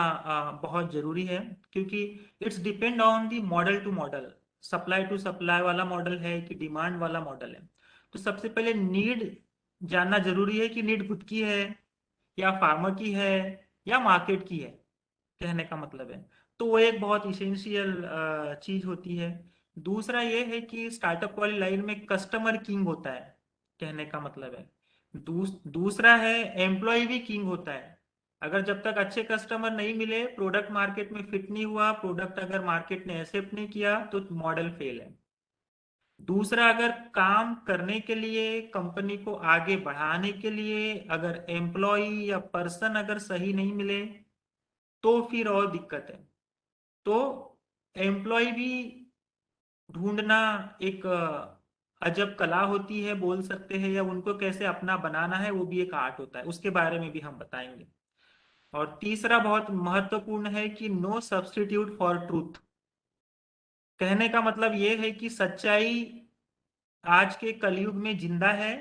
बहुत जरूरी है, क्योंकि it's depend on the model to model, supply to supply वाला मॉडल है कि डिमांड वाला मॉडल है। तो सबसे पहले नीड जानना जरूरी है कि नीड खुद की है या फार्मर की है या मार्केट की है, कहने का मतलब है। तो वो एक बहुत इसेंशियल चीज होती है। दूसरा ये है कि स्टार्टअप वाली लाइन में कस्टमर किंग होता है, कहने का मतलब है। दूसरा है एम्प्लॉय भी किंग होता है। अगर जब तक अच्छे कस्टमर नहीं मिले, प्रोडक्ट मार्केट में फिट नहीं हुआ, प्रोडक्ट अगर मार्केट ने एक्सेप्ट नहीं किया, तो मॉडल फेल है। दूसरा, अगर काम करने के लिए, कंपनी को आगे बढ़ाने के लिए अगर एम्प्लॉय या पर्सन अगर सही नहीं मिले तो फिर और दिक्कत है। तो एम्प्लॉय भी ढूंढना एक अजब कला होती है, बोल सकते हैं, या उनको कैसे अपना बनाना है वो भी एक आर्ट होता है, उसके बारे में भी हम बताएंगे। और तीसरा बहुत महत्वपूर्ण है कि नो सब्स्टिट्यूट फॉर ट्रूथ। कहने का मतलब ये है कि सच्चाई आज के कलयुग में जिंदा है,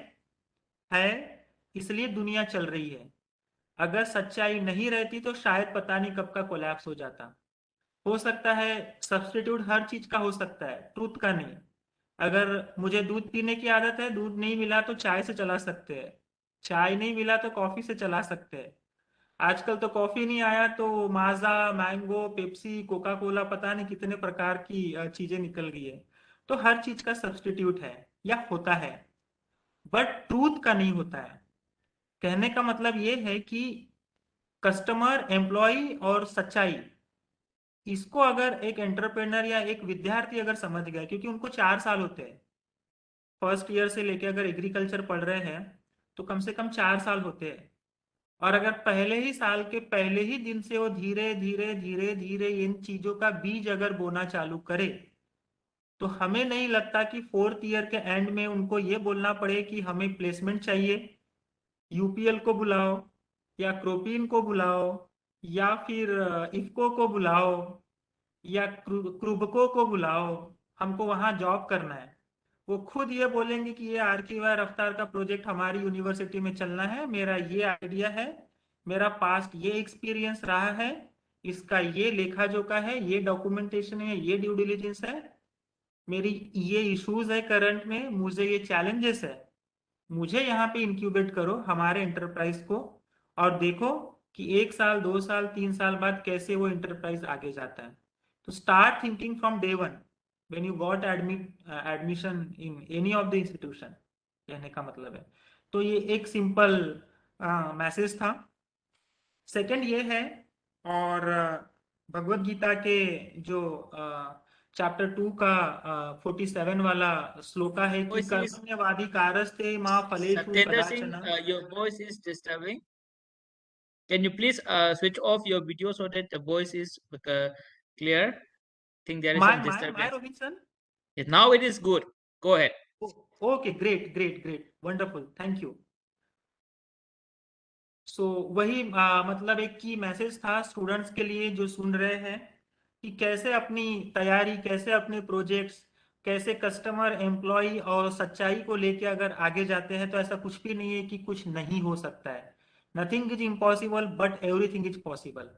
इसलिए दुनिया चल रही है। अगर सच्चाई नहीं रहती तो शायद पता नहीं कब का कोलैप्स हो जाता। हो सकता है सब्स्टिट्यूट हर चीज का हो सकता है, ट्रूथ का नहीं। अगर मुझे दूध पीने की आदत है, दूध नहीं मिला तो चाय से चला सकते हैं, चाय नहीं मिला तो कॉफी से चला सकते हैं। आजकल तो कॉफी नहीं आया तो माजा, मैंगो, पेप्सी, कोका कोला, पता नहीं कितने प्रकार की चीजें निकल गई है। तो हर चीज का सब्स्टिट्यूट है या होता है, बट ट्रूथ का नहीं होता है। कहने का मतलब ये है कि कस्टमर, एम्प्लॉय और सच्चाई, इसको अगर एक एंटरप्रेनर या एक विद्यार्थी अगर समझ गया, क्योंकि उनको 4 साल होते हैं, फर्स्ट ईयर से लेके अगर एग्रीकल्चर पढ़ रहे हैं तो कम से कम 4 साल होते हैं। और अगर पहले ही साल के पहले ही दिन से वो धीरे धीरे धीरे धीरे इन चीजों का बीज अगर बोना चालू करे, तो हमें नहीं लगता कि फोर्थ ईयर के एंड में उनको ये बोलना पड़े कि हमें प्लेसमेंट चाहिए, UPL को बुलाओ या क्रोपीन को बुलाओ या फिर इफ्को को बुलाओ या क्रूबको को बुलाओ, हमको वहां जॉब करना है। वो खुद ये बोलेंगे कि ये RKUI रफ्तार का प्रोजेक्ट हमारी यूनिवर्सिटी में चलना है, मेरा ये आइडिया है, मेरा पास्ट ये एक्सपीरियंस रहा है, इसका ये लेखा जोखा है, ये डॉक्यूमेंटेशन है, ये ड्यू डिलिजेंस है, मेरी ये इश्यूज है करंट में, मुझे ये चैलेंजेस है, मुझे यहाँ पे इंक्यूबेट करो हमारे एंटरप्राइज को, और देखो कि 1 साल 2 साल 3 साल बाद कैसे वो इंटरप्राइज आगे जाता है। तो start thinking from day one when you got admission in any of the institution, कहने का मतलब है। तो ये एक सिंपल मैसेज था। सेकंड ये है, और भगवत गीता के जो चैप्टर 2 का 47 वाला श्लोका है कि Voice is कर्मण्यवाधिकारस्ते मां फलेषु Satyendra Singh, कदाचन। your voice is disturbing. Can you please switch off your video so that the voice is clear? I think there is some My disturbance. Robinson. Yes, now it is good. Go ahead. Okay, great, wonderful, thank you. सो वही मतलब एक की message था students के लिए जो सुन रहे हैं, कि कैसे अपनी तैयारी, कैसे अपने प्रोजेक्ट्स, कैसे कस्टमर, एम्प्लॉय और सच्चाई को लेके अगर आगे जाते हैं तो ऐसा कुछ भी नहीं है कि कुछ नहीं हो सकता है। Nothing is impossible but everything is possible,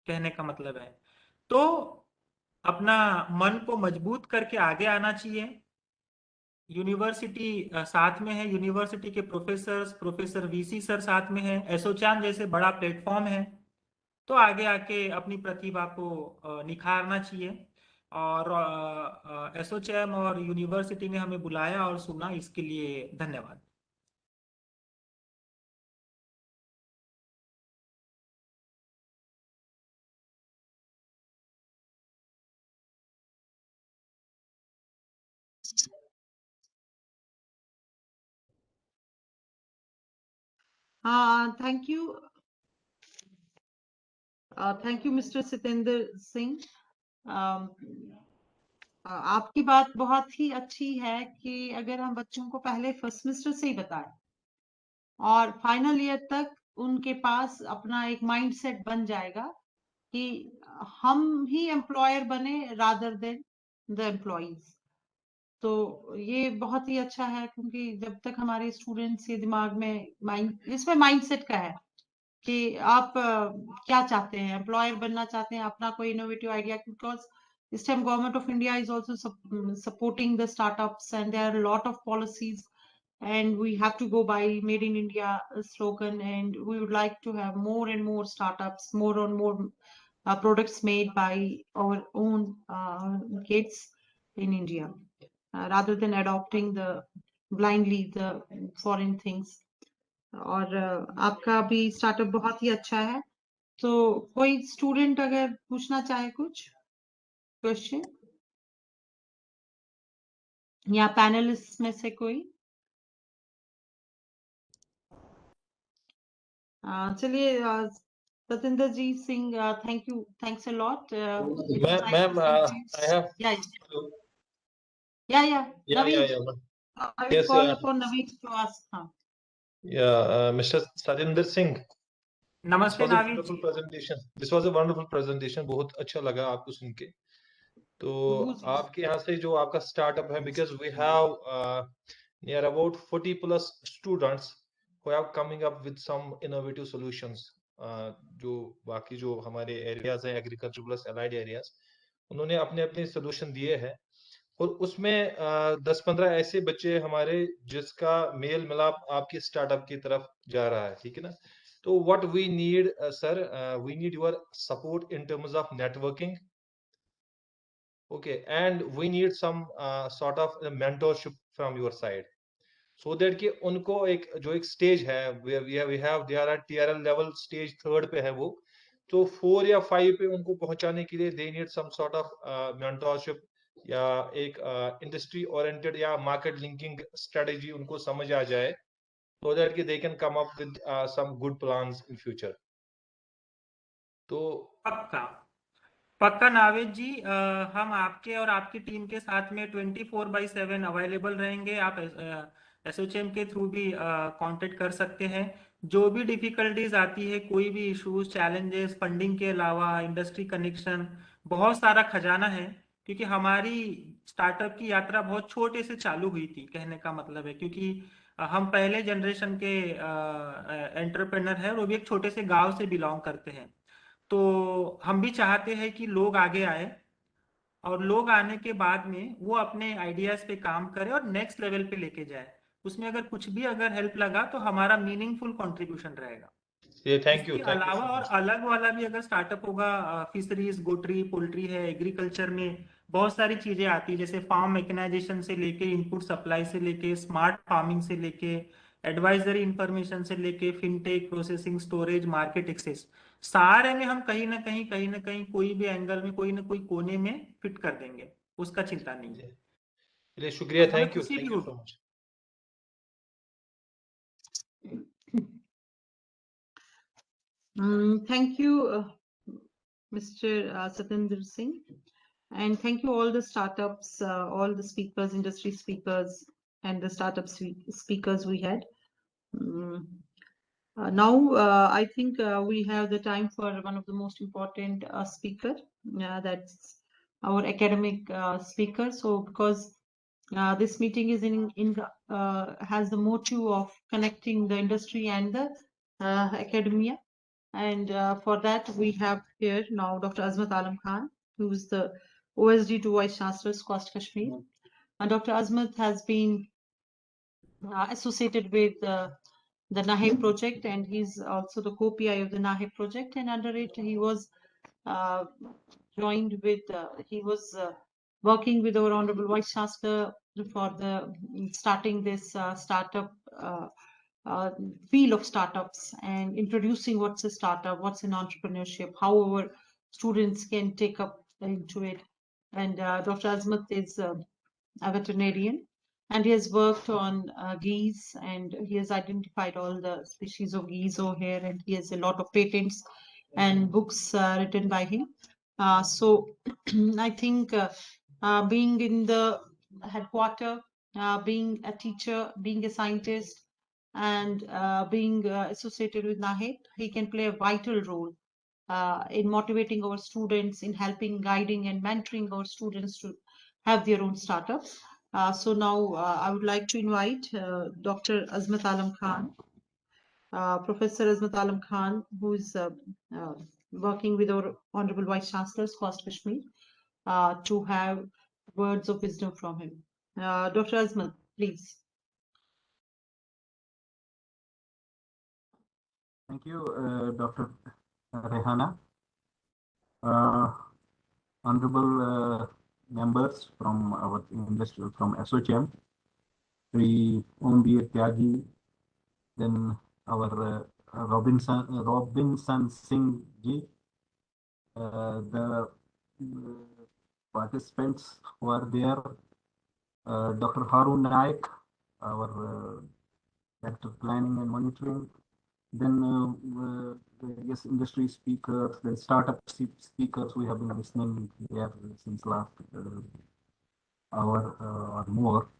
कहने का मतलब है। तो अपना मन को मजबूत करके आगे आना चाहिए। यूनिवर्सिटी साथ में है, यूनिवर्सिटी के प्रोफेसर वीसी सर साथ में है, एसोचैम जैसे बड़ा प्लेटफॉर्म है, तो आगे आके अपनी प्रतिभा को निखारना चाहिए। और एसोचैम और यूनिवर्सिटी ने हमें बुलाया और सुना, इसके लिए धन्यवाद। Thank you. Thank you, Mr. Satinder Singh. आपकी बात बहुत ही अच्छी है कि अगर हम बच्चों को पहले फर्स्ट सेमेस्टर से ही बताएं और फाइनल ईयर तक उनके पास अपना एक माइंडसेट बन जाएगा कि हम ही एम्प्लॉयर बने रादर देन द एम्प्लॉइज। तो ये बहुत ही अच्छा है, क्योंकि जब तक हमारे स्टूडेंट्स के दिमाग में इसमें माइंडसेट का है कि आप क्या चाहते हैं, एम्प्लॉयर बनना चाहते हैं, अपना कोई innovative idea, because this time government of India is also supporting the startups, and there are a lot of policies, and we have to go by made in India slogan, and we would like to have more and more startups, more and more products made by our own kids in India, rather than adopting blindly the foreign things. और आपका भी startup बहुत ही अच्छा है। तो कोई student अगर पूछना चाहे कुछ क्वेश्चन, या पैनलिस्ट में से कोई? चलिए, Satinder ji Singh, thank you, thanks a lot. Ma'am, I have. Yeah. Naveen, Yeah. I will Yes, call upon Naveen to ask. Yeah, Mr. Satinder Singh. नमस्ते नावीद जी। This was a wonderful presentation. बहुत अच्छा लगा आपको सुन के। तो आपके यहाँ से जो आपका स्टार्टअप है, because we have near about 40 plus students who have coming up with some innovative solutions. जो बाकी जो हमारे एरियाज हैं, एग्रीकल्चर प्लस एलाइड एरियाज, उन्होंने अपने अपने सोल्यूशन दिए हैं, और उसमें 10-15 ऐसे बच्चे हमारे जिसका मेल मिलाप आपके स्टार्टअप की तरफ जा रहा है, ठीक है ना। तो what we need sir, we need your support in terms of networking, okay, and we need some sort of mentorship from your side, so that कि उनको एक स्टेज है, we have they are at TRL level, stage 3 पे है वो, तो 4 या 5 पे उनको पहुंचाने के लिए they need some sort of mentorship, या एक इंडस्ट्री ओरिएंटेड या मार्केट लिंकिंग स्ट्रेटेजी उनको समझ आ जाए, so that they can come up with some good plans in future. तो पक्का नावेद जी, हम आपके और आपकी टीम के साथ में 24/7 अवेलेबल रहेंगे। आप एसोचैम के थ्रू भी कांटेक्ट कर सकते हैं। जो भी डिफिकल्टीज आती है, कोई भी इश्यूज, चैलेंजेस, फंडिंग के अलावा इंडस्ट्री कनेक्शन, बहुत सारा खजाना है, क्योंकि हमारी स्टार्टअप की यात्रा बहुत छोटे से चालू हुई थी, कहने का मतलब है, क्योंकि हम पहले जनरेशन के एंटरप्रेन्योर हैं, और वो भी एक छोटे से गांव से बिलोंग करते हैं। तो हम भी चाहते हैं कि लोग आगे आए, और लोग आने के बाद में वो अपने आइडियाज पे काम करें और नेक्स्ट लेवल पे लेके जाए। उसमें अगर कुछ भी अगर हेल्प लगा तो हमारा मीनिंगफुल कंट्रीब्यूशन रहेगा। चलिए थैंक यू इसके अलावा और अलग वाला भी अगर स्टार्टअप होगा, फिशरीज, गोट्री, पोल्ट्री है, एग्रीकल्चर में बहुत सारी चीजें आती है, जैसे फार्म मैकेनाइजेशन से लेके इनपुट सप्लाई से लेके स्मार्ट फार्मिंग से लेके एडवाइजरी इंफॉर्मेशन से लेके fintech, processing, storage, market access, सारे में हम कहीं ना कहीं कोई भी एंगल में कोई ना कोई कोने में फिट कर देंगे, उसका चिंता नहीं है। चलिए शुक्रिया, और हमें थैंक यू खुशी भी सो होगी। Much. Thank you, Mr. Satinder Singh. And thank you all the startups, all the speakers, industry speakers, and the startup speakers we had. Now, I think we have the time for one of the most important speaker, that's our academic speaker. So, because this meeting is has the motive of connecting the industry and the academia. And for that, we have here now Dr. Azmat Alam Khan, who is the OSD to Vice Chancellor, SCOST Kashmir. And Dr. Azmat has been associated with the NAHE project, and he's also the co-PI of the NAHE project. And under it, he was joined with, he was working with our Honorable Vice Chancellor for the starting this startup field of startups and introducing what's a startup, what's an entrepreneurship, how our students can take up into it. And Dr. Azmat is a veterinarian, and he has worked on geese, and he has identified all the species of geese over here, and he has a lot of patents and books written by him. So I think being in the headquarter, being a teacher, being a scientist, and being associated with NAHE, he can play a vital role in motivating our students, in helping, guiding, and mentoring our students to have their own startups. So now I would like to invite Dr. Azmat Alam Khan, Professor Azmat Alam Khan, who is working with our Honorable Vice Chancellor, SCOST Kashmir, to have words of wisdom from him. Dr. Azmat, please. Thank you, Dr. Rehana. Honorable members from our industry, from ASSOCHAM, Sri Ombir Tyagi, then our Robinson Singh ji, the participants who are there, Dr. Harun Naik, our Director Planning and Monitoring, then various industry speakers, then startup speakers we have been listening here since last hour or more.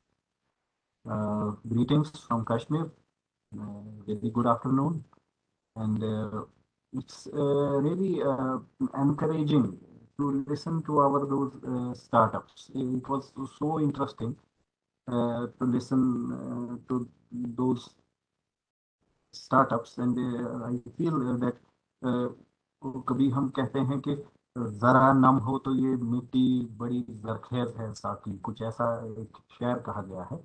Greetings from Kashmir. Very good afternoon. And it's really encouraging to listen to those startups. It was so interesting to listen to those startups, and I feel that कभी हम कहते हैं कि जरा नम हो तो ये मिट्टी बड़ी जरखेज है साथी, कुछ ऐसा एक शेर कहा गया है,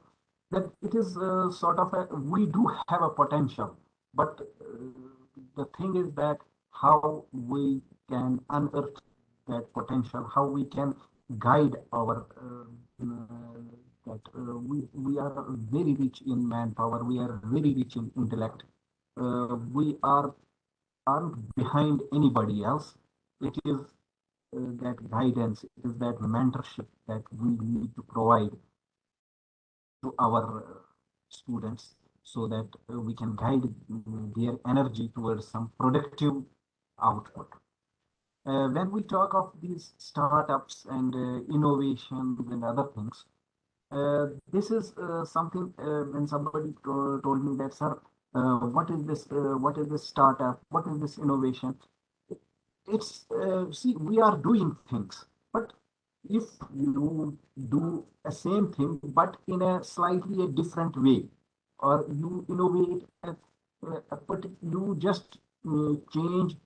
that it is sort of we do have a potential, but the thing is that how we can unearth that potential, how we can guide our we are very rich in manpower, we are very rich in intellect, we aren't behind anybody else. It is that guidance, it is that mentorship that we need to provide to our students so that we can guide their energy towards some productive output. When we talk of these startups and innovations and other things, this is something when somebody told me that, sir, what is this startup? What is this innovation? It's see, we are doing things, but if you do a same thing but in a slightly different way, or you innovate, but you just change,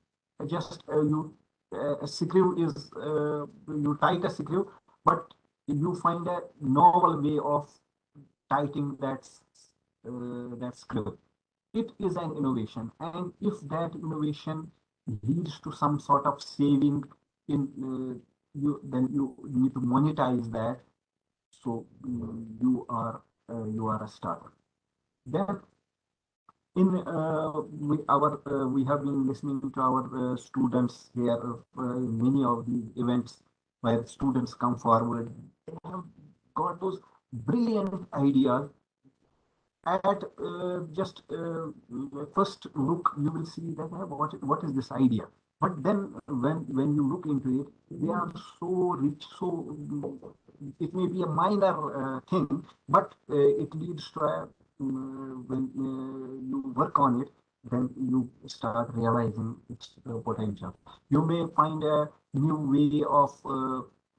just a screw is you tight a screw, but you find a novel way of tightening that screw. it is an innovation. And if that innovation leads to some sort of saving in then you need to monetize that. So you are a startup. Then in we have been listening to our students here, many of the events where students come forward. They have got those brilliant ideas. At just first look, you will see that what is this idea? But then when you look into it, they are so rich. So it may be a minor thing, but it leads to a when you work on it, then you start realizing its potential. You may find a new way of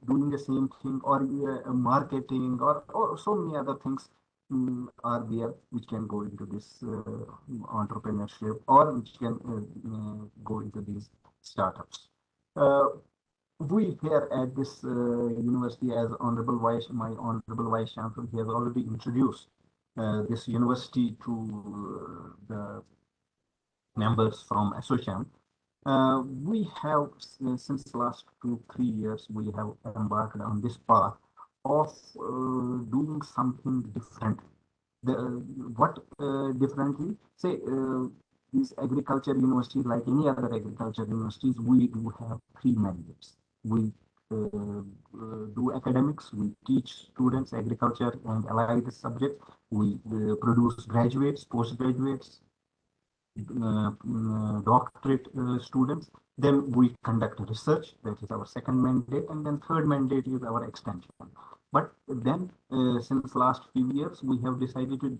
doing the same thing, or marketing, or so many other things are there which can go into this entrepreneurship, or which can go into these startups. We here at this university, as my honorable vice chancellor, he has already introduced this university to the members from ASSOCHAM. We have since the last 2-3 years, we have embarked on this path of doing something different. What differently? Say these agriculture universities, like any other agriculture universities, we do have 3 mandates. We do academics. We teach students agriculture and allied subjects. We produce graduates, postgraduates, doctorate students. Then we conduct research. That is our second mandate, and then third mandate is our extension. But then since last few years, we have decided to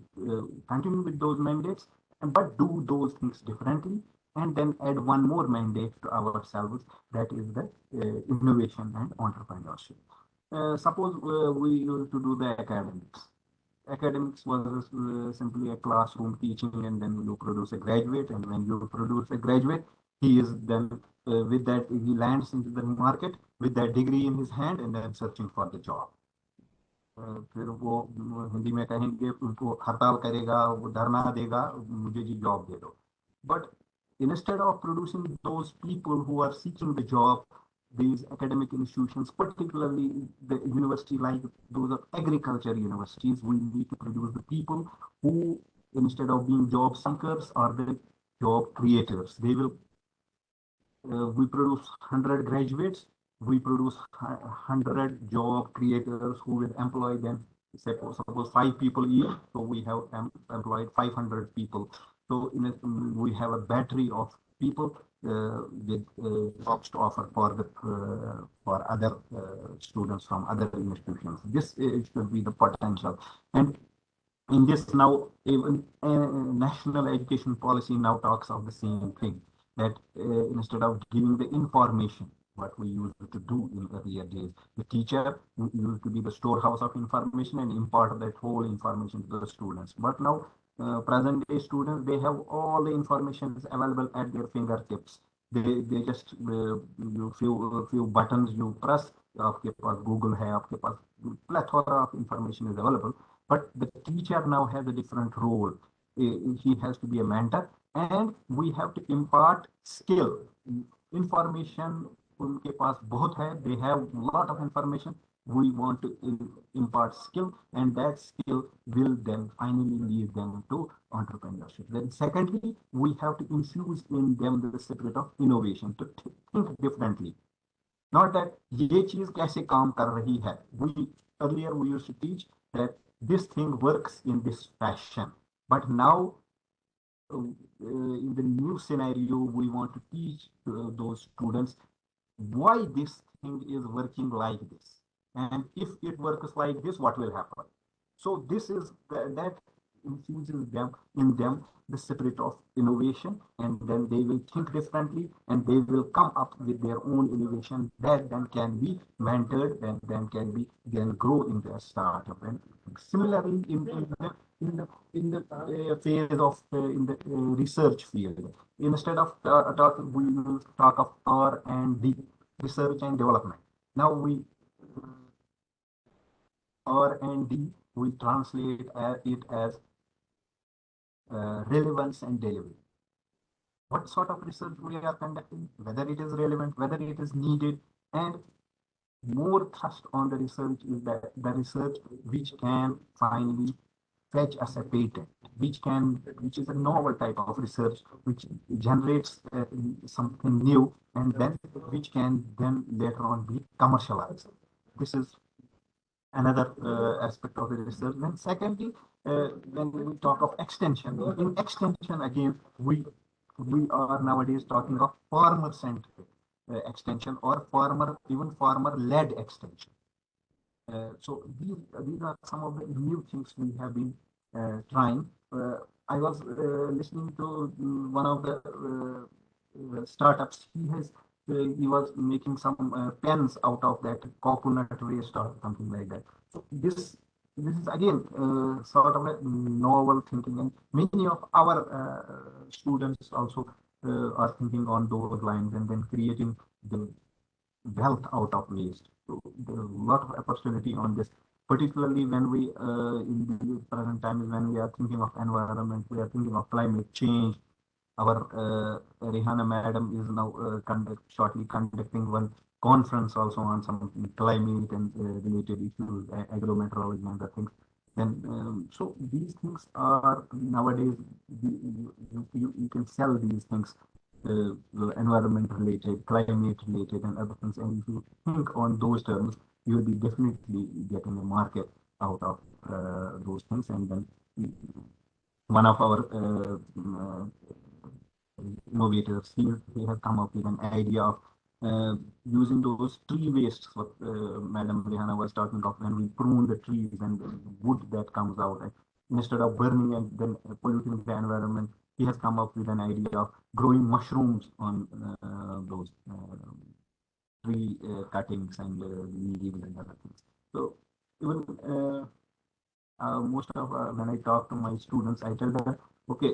continue with those mandates, but do those things differently, and then add one more mandate to ourselves, that is the innovation and entrepreneurship. Suppose we used to do the academics. Academics was simply a classroom teaching, and then you produce a graduate, and when you produce a graduate, he is then with that, he lands into the market with that degree in his hand, and then searching for the job. फिर वो हिंदी में कहेंगे, उनको हड़ताल करेगा, वो धरना देगा, मुझे जी जॉब दे दो. But instead of producing those people who are seeking the job, these academic institutions, particularly the university like those of agriculture universities, we need to produce the people who, instead of being job seekers, are the job creators. They will we produce 100 graduates, we produce 100 job creators who will employ them. Suppose 5 people each, so we have employed 500 people. So we have a battery of people with jobs to offer for the for other students from other institutions. This should be the potential. And in this now, even national education policy now talks of the same thing, that instead of giving the information, what we used to do in earlier days, the teacher used to be the storehouse of information and impart that whole information to the students. But now, present day students, they have all the information available at their fingertips. They just you few buttons you press, आपके पास Google है, आपके पास plethora of information is available. But the teacher now has a different role. He has to be a mentor, and we have to impart skill. Information उनके पास बहुत है. They have a lot of information. We want to impart skill, and that skill will then finally lead them to entrepreneurship. Then secondly, we have to infuse in them the spirit of innovation, to think differently. Not that ये चीज कैसे काम कर रही है. Earlier we used to teach that this thing works in this fashion, but now in the new scenario, we want to teach those students why this thing is working like this, and if it works like this, what will happen. So this is that infuses in them the spirit of innovation, and then they will think differently, and they will come up with their own innovation that then can be mentored, and then can be grow into a startup. And similarly, in the phase of in the research field, instead of we will talk of R&D, research and development. Now we R&D, we translate it as relevance and delivery. What sort of research we are conducting, whether it is relevant, whether it is needed, and more thrust on the research is that the research which can finally fetch us a patent, which is a novel type of research, which generates something new, and then which can then later on be commercialized. This is another aspect of the research. Then secondly, when we talk of extension, in extension again, we are nowadays talking of farmer-centric extension or even farmer-led extension. So these are some of the new things we have been trying. I was listening to one of the startups. He was making some pens out of that coconut waste or something like that. So this is again sort of a novel thinking, and many of our students also are thinking on those lines and then creating the wealth out of waste. So there's a lot of opportunity on this, particularly when we in the present times when we are thinking of environment, we are thinking of climate change. Our Rihanna madam is now shortly conducting one conference also on some climate and related issues, agrometeorology and other things. Then so these things are nowadays you can sell these things, environment related, climate related, and other things. And if you think on those terms, you will be definitely getting a market out of those things. And then one of our innovators, he has come up with an idea of using those tree wastes, what Madam Rihanna was talking of, when we prune the trees and the wood that comes out, instead of burning and then polluting the environment, he has come up with an idea of growing mushrooms on those tree cuttings and leaves and other things. So even most of when I talk to my students, I tell them, okay,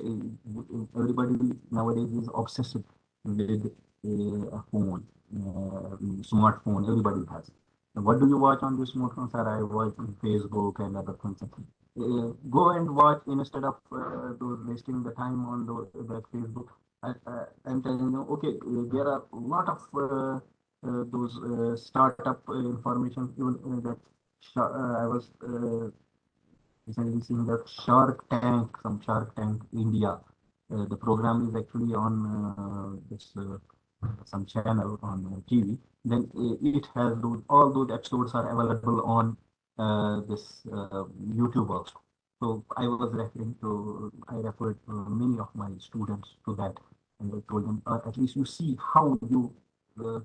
everybody nowadays is obsessed with a phone, smartphone. Everybody has. What do you watch on the smartphone, sir? I watch on Facebook and other things. Go and watch instead of wasting the time on that Facebook. I'm telling you, okay, there are a lot of those startup information. Even that I was recently seeing that Shark Tank, some Shark Tank India. The program is actually on this some channel on TV. Then it has all those episodes are available on this YouTube also. So I referred many of my students to that, and I told them at least you see how you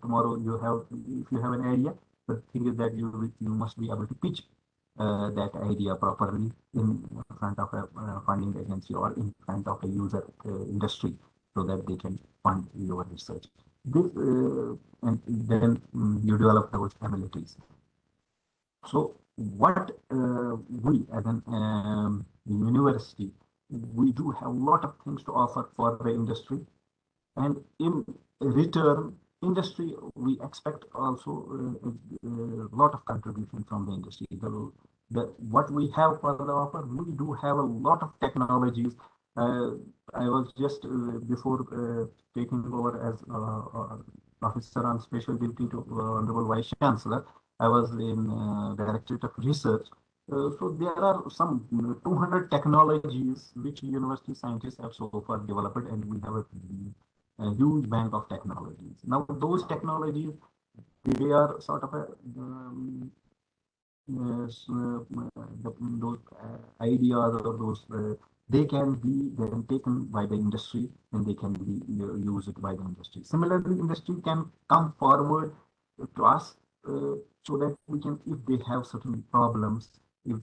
tomorrow you have, if you have an idea, the thing is that you must be able to pitch that idea properly in front of a funding agency or in front of a user industry, so that they can fund your research. This and then you develop those abilities. So what we as an university, we do have a lot of things to offer for the industry, and in return, industry, we expect also a lot of contribution from the industry. What we have for the offer, we do have a lot of technologies. I was just before taking over as officer on special duty to Honorable Vice Chancellor, I was in Directorate of Research. So there are some 200 technologies which university scientists have so far developed, and we have a huge bank of technologies. Now those technologies, they are sort of those ideas or those they can be then taken by the industry and they can be used by the industry. Similarly, industry can come forward to us so that we can, if they have certain problems, if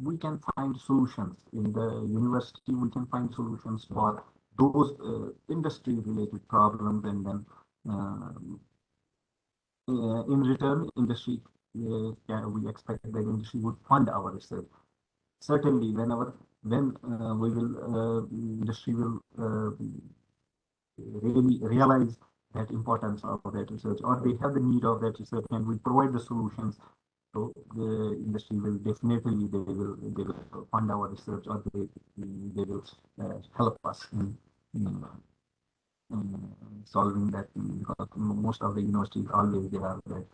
we can find solutions in the university, we can find solutions for those industry related problems, and then in return, industry we expect that industry would fund our research. Certainly, when we will industry will really realize that importance of that research, or they have the need of that research, and we provide the solutions So the industry will definitely they will fund our research, or they will help us in solving that, because most of the universities always there are the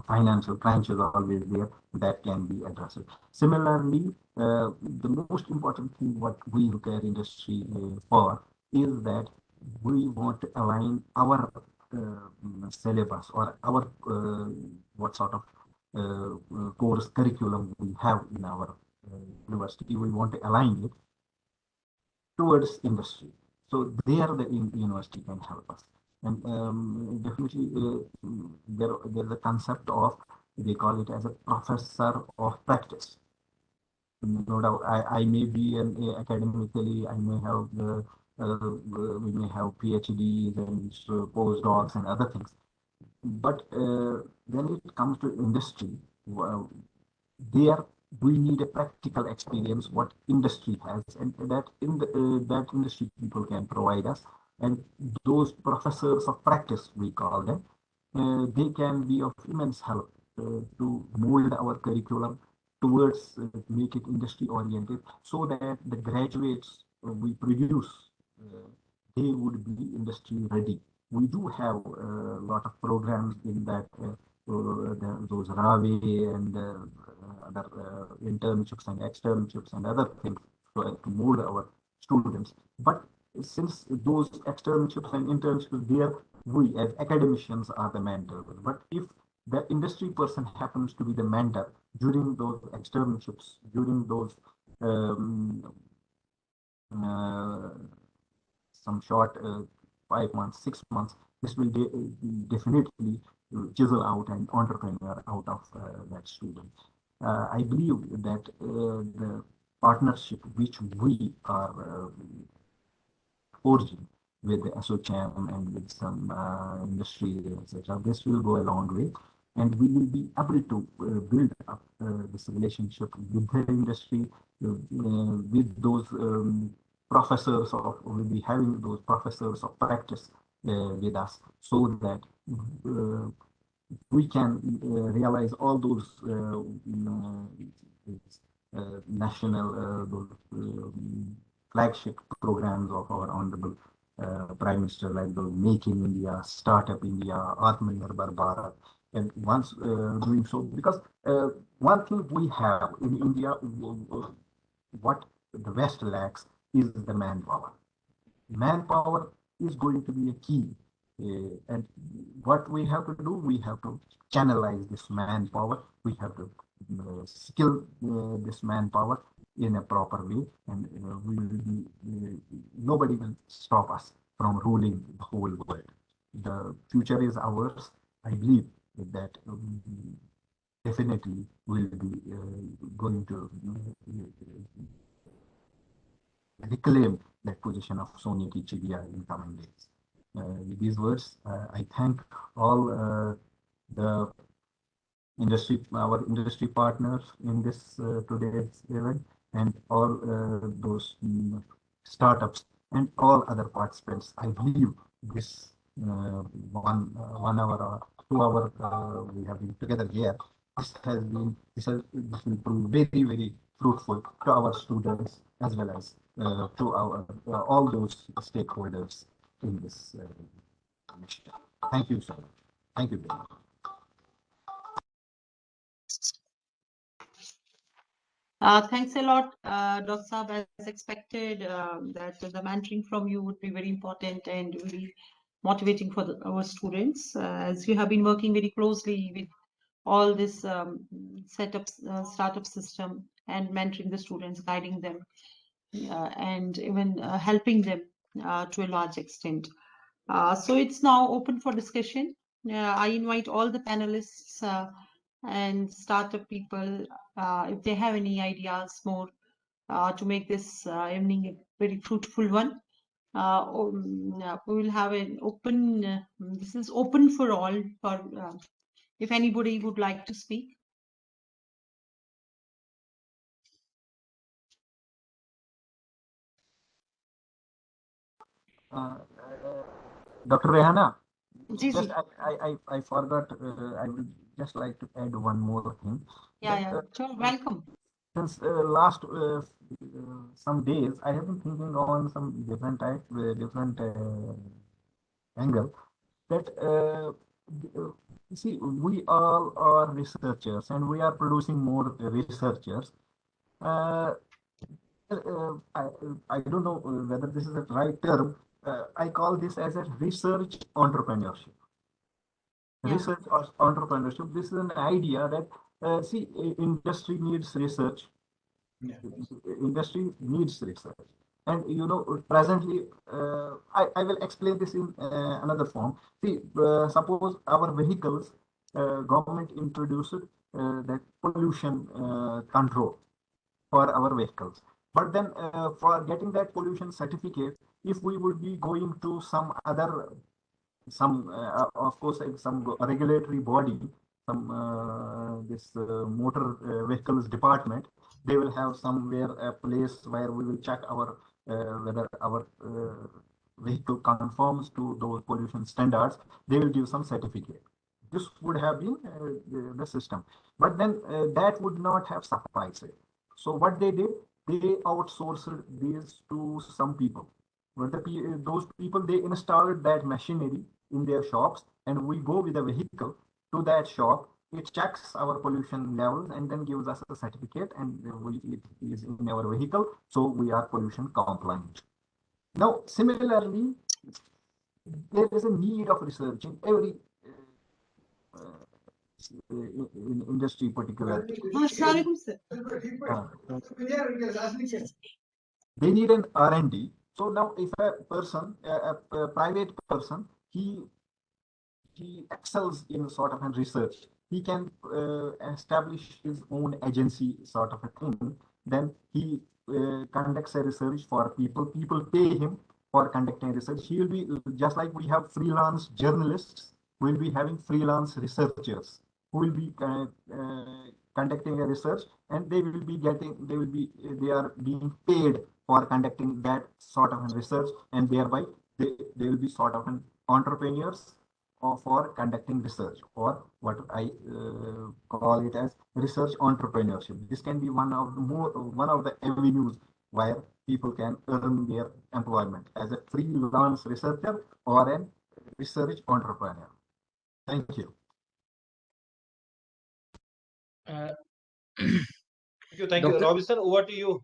financial crunches are always there that can be addressed. Similarly, the most important thing what we look at industry for is that we want to align our syllabus or our what sort of course curriculum we have in our university. We want to align it towards industry. So there the university can help us. And definitely there's a concept of, they call it as a professor of practice. No doubt, I may be an academically, I may have we may have PhDs and postdocs and other things. But when it comes to industry, there we need a practical experience what industry has, and that in the that industry people can provide us, and those professors of practice we call them, they can be of immense help to mold our curriculum towards make it industry oriented, so that the graduates we produce they would be industry ready. We do have a lot of programs in that those RAVE and other internships and externships and other things to mold our students. But since those externships and internships there, we as academicians are the mentors. But if the industry person happens to be the mentor during those externships, during those some short 5 months, 6 months, this will definitely chisel out an entrepreneur out of that student. I believe that the partnership which we are forging with the ASSOCHAM and with some industry, etc., this will go a long way, and we will be able to build up this relationship with the industry, with those professors of, we'll be having those professors of practice with us, so that we can realize all those national flagship programs of our honorable Prime Minister, like the Make in India, Startup India, Atmanirbhar Bharat, and once doing so, because one thing we have in India, what the West lacks is the manpower. Manpower is going to be a key, and what we have to do, we have to channelize this manpower. We have to skill this manpower in a proper way, and we will be, nobody will stop us from ruling the whole world. The future is ours. I believe that definitely will be going to reclaim that position of Sonia Ki Chidiya in coming days. With these words, I thank all the industry, our industry partners in this today's event, and all those startups and all other participants. I believe this 1 hour or 2 hour we have been together here. This will prove very, very fruitful to our students as well as to our all those stakeholders in this mission. Thank you so much. Thank you very much. Thanks a lot, Dr. Saab. As expected, that the mentoring from you would be very important and really motivating for our students, as you have been working very closely with all this setups, startup system, and mentoring the students, guiding them, and even helping them to a large extent. So it's now open for discussion. I invite all the panelists and startup people, if they have any ideas more to make this evening a very fruitful one. We will have an open, this is open for all, for if anybody would like to speak. Dr. Rehana. Just I forgot. I would just like to add one more thing. Yeah. Sure. Welcome. Since last some days, I have been thinking on some different angle. That see, we all are researchers, and we are producing more researchers. Uh, I don't know whether this is the right term. I call this as a research entrepreneurship. Research or entrepreneurship. This is an idea that see, industry needs research. Industry needs research, and you know, presently, I will explain this in another form. See, suppose our vehicles, government introduced that pollution control for our vehicles. But then for getting that pollution certificate, if we would be going to some other, of course, some regulatory body, some this motor vehicles department, they will have somewhere a place where we will check our whether our vehicle conforms to those pollution standards. They will give some certificate. This would have been the system, but then that would not have sufficed. So what they did, they outsourced this to some people. But those people, they installed that machinery in their shops, and we go with a vehicle to that shop. It checks our pollution levels and then gives us a certificate, and it is in our vehicle, so we are pollution compliant. Now, similarly, there is a need of research in every in industry particular. They need an R&D. So now if a person, a private person, he excels in sort of a research, he can establish his own agency sort of a thing. Then he conducts a research for people. People pay him for conducting research. He will be just like we have freelance journalists. We'll be having freelance researchers who will be conducting a research, and they are being paid for conducting that sort of research, and thereby they will be sort of an entrepreneurs for conducting research, or what I call it as research entrepreneurship. This can be one of the avenues where people can earn their employment as a freelance researcher or a research entrepreneur. Thank you. Thank you. Robinson, over to you.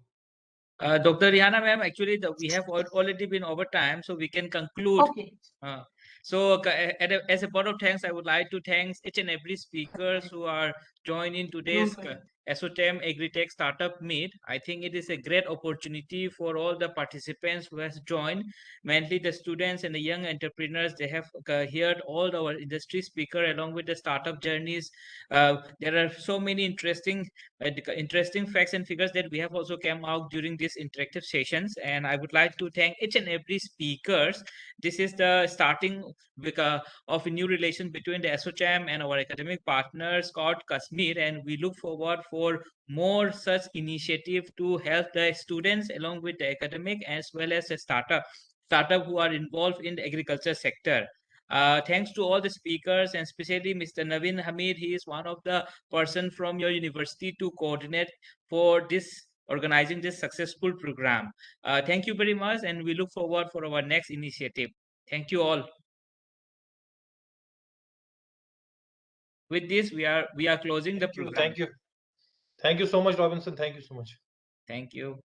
Dr. Rihanna ma'am, actually we have already been over time, so we can conclude. Okay. So as a part of thanks, I would like to thank each and every speakers who are joining today's ASSOCHAM Agri-Tech Startup Meet. I think it is a great opportunity for all the participants who has joined, mainly the students and the young entrepreneurs. They have heard all our industry speaker along with the startup journeys. There are so many interesting facts and figures that we have also come out during these interactive sessions, and I would like to thank each and every speakers. This is the starting of a new relation between the ASSOCHAM and our academic partner Scott Kashmir, and we look forward for more such initiative to help the students along with the academic as well as the startup who are involved in the agriculture sector. Thanks to all the speakers, and especially Mr. Naveen Hamid. He is one of the person from your university to coordinate for this organizing this successful program. Thank you very much, and we look forward for our next initiative. Thank you all. With this, we are closing the program. Thank you so much, Robinson. Thank you so much. Thank you.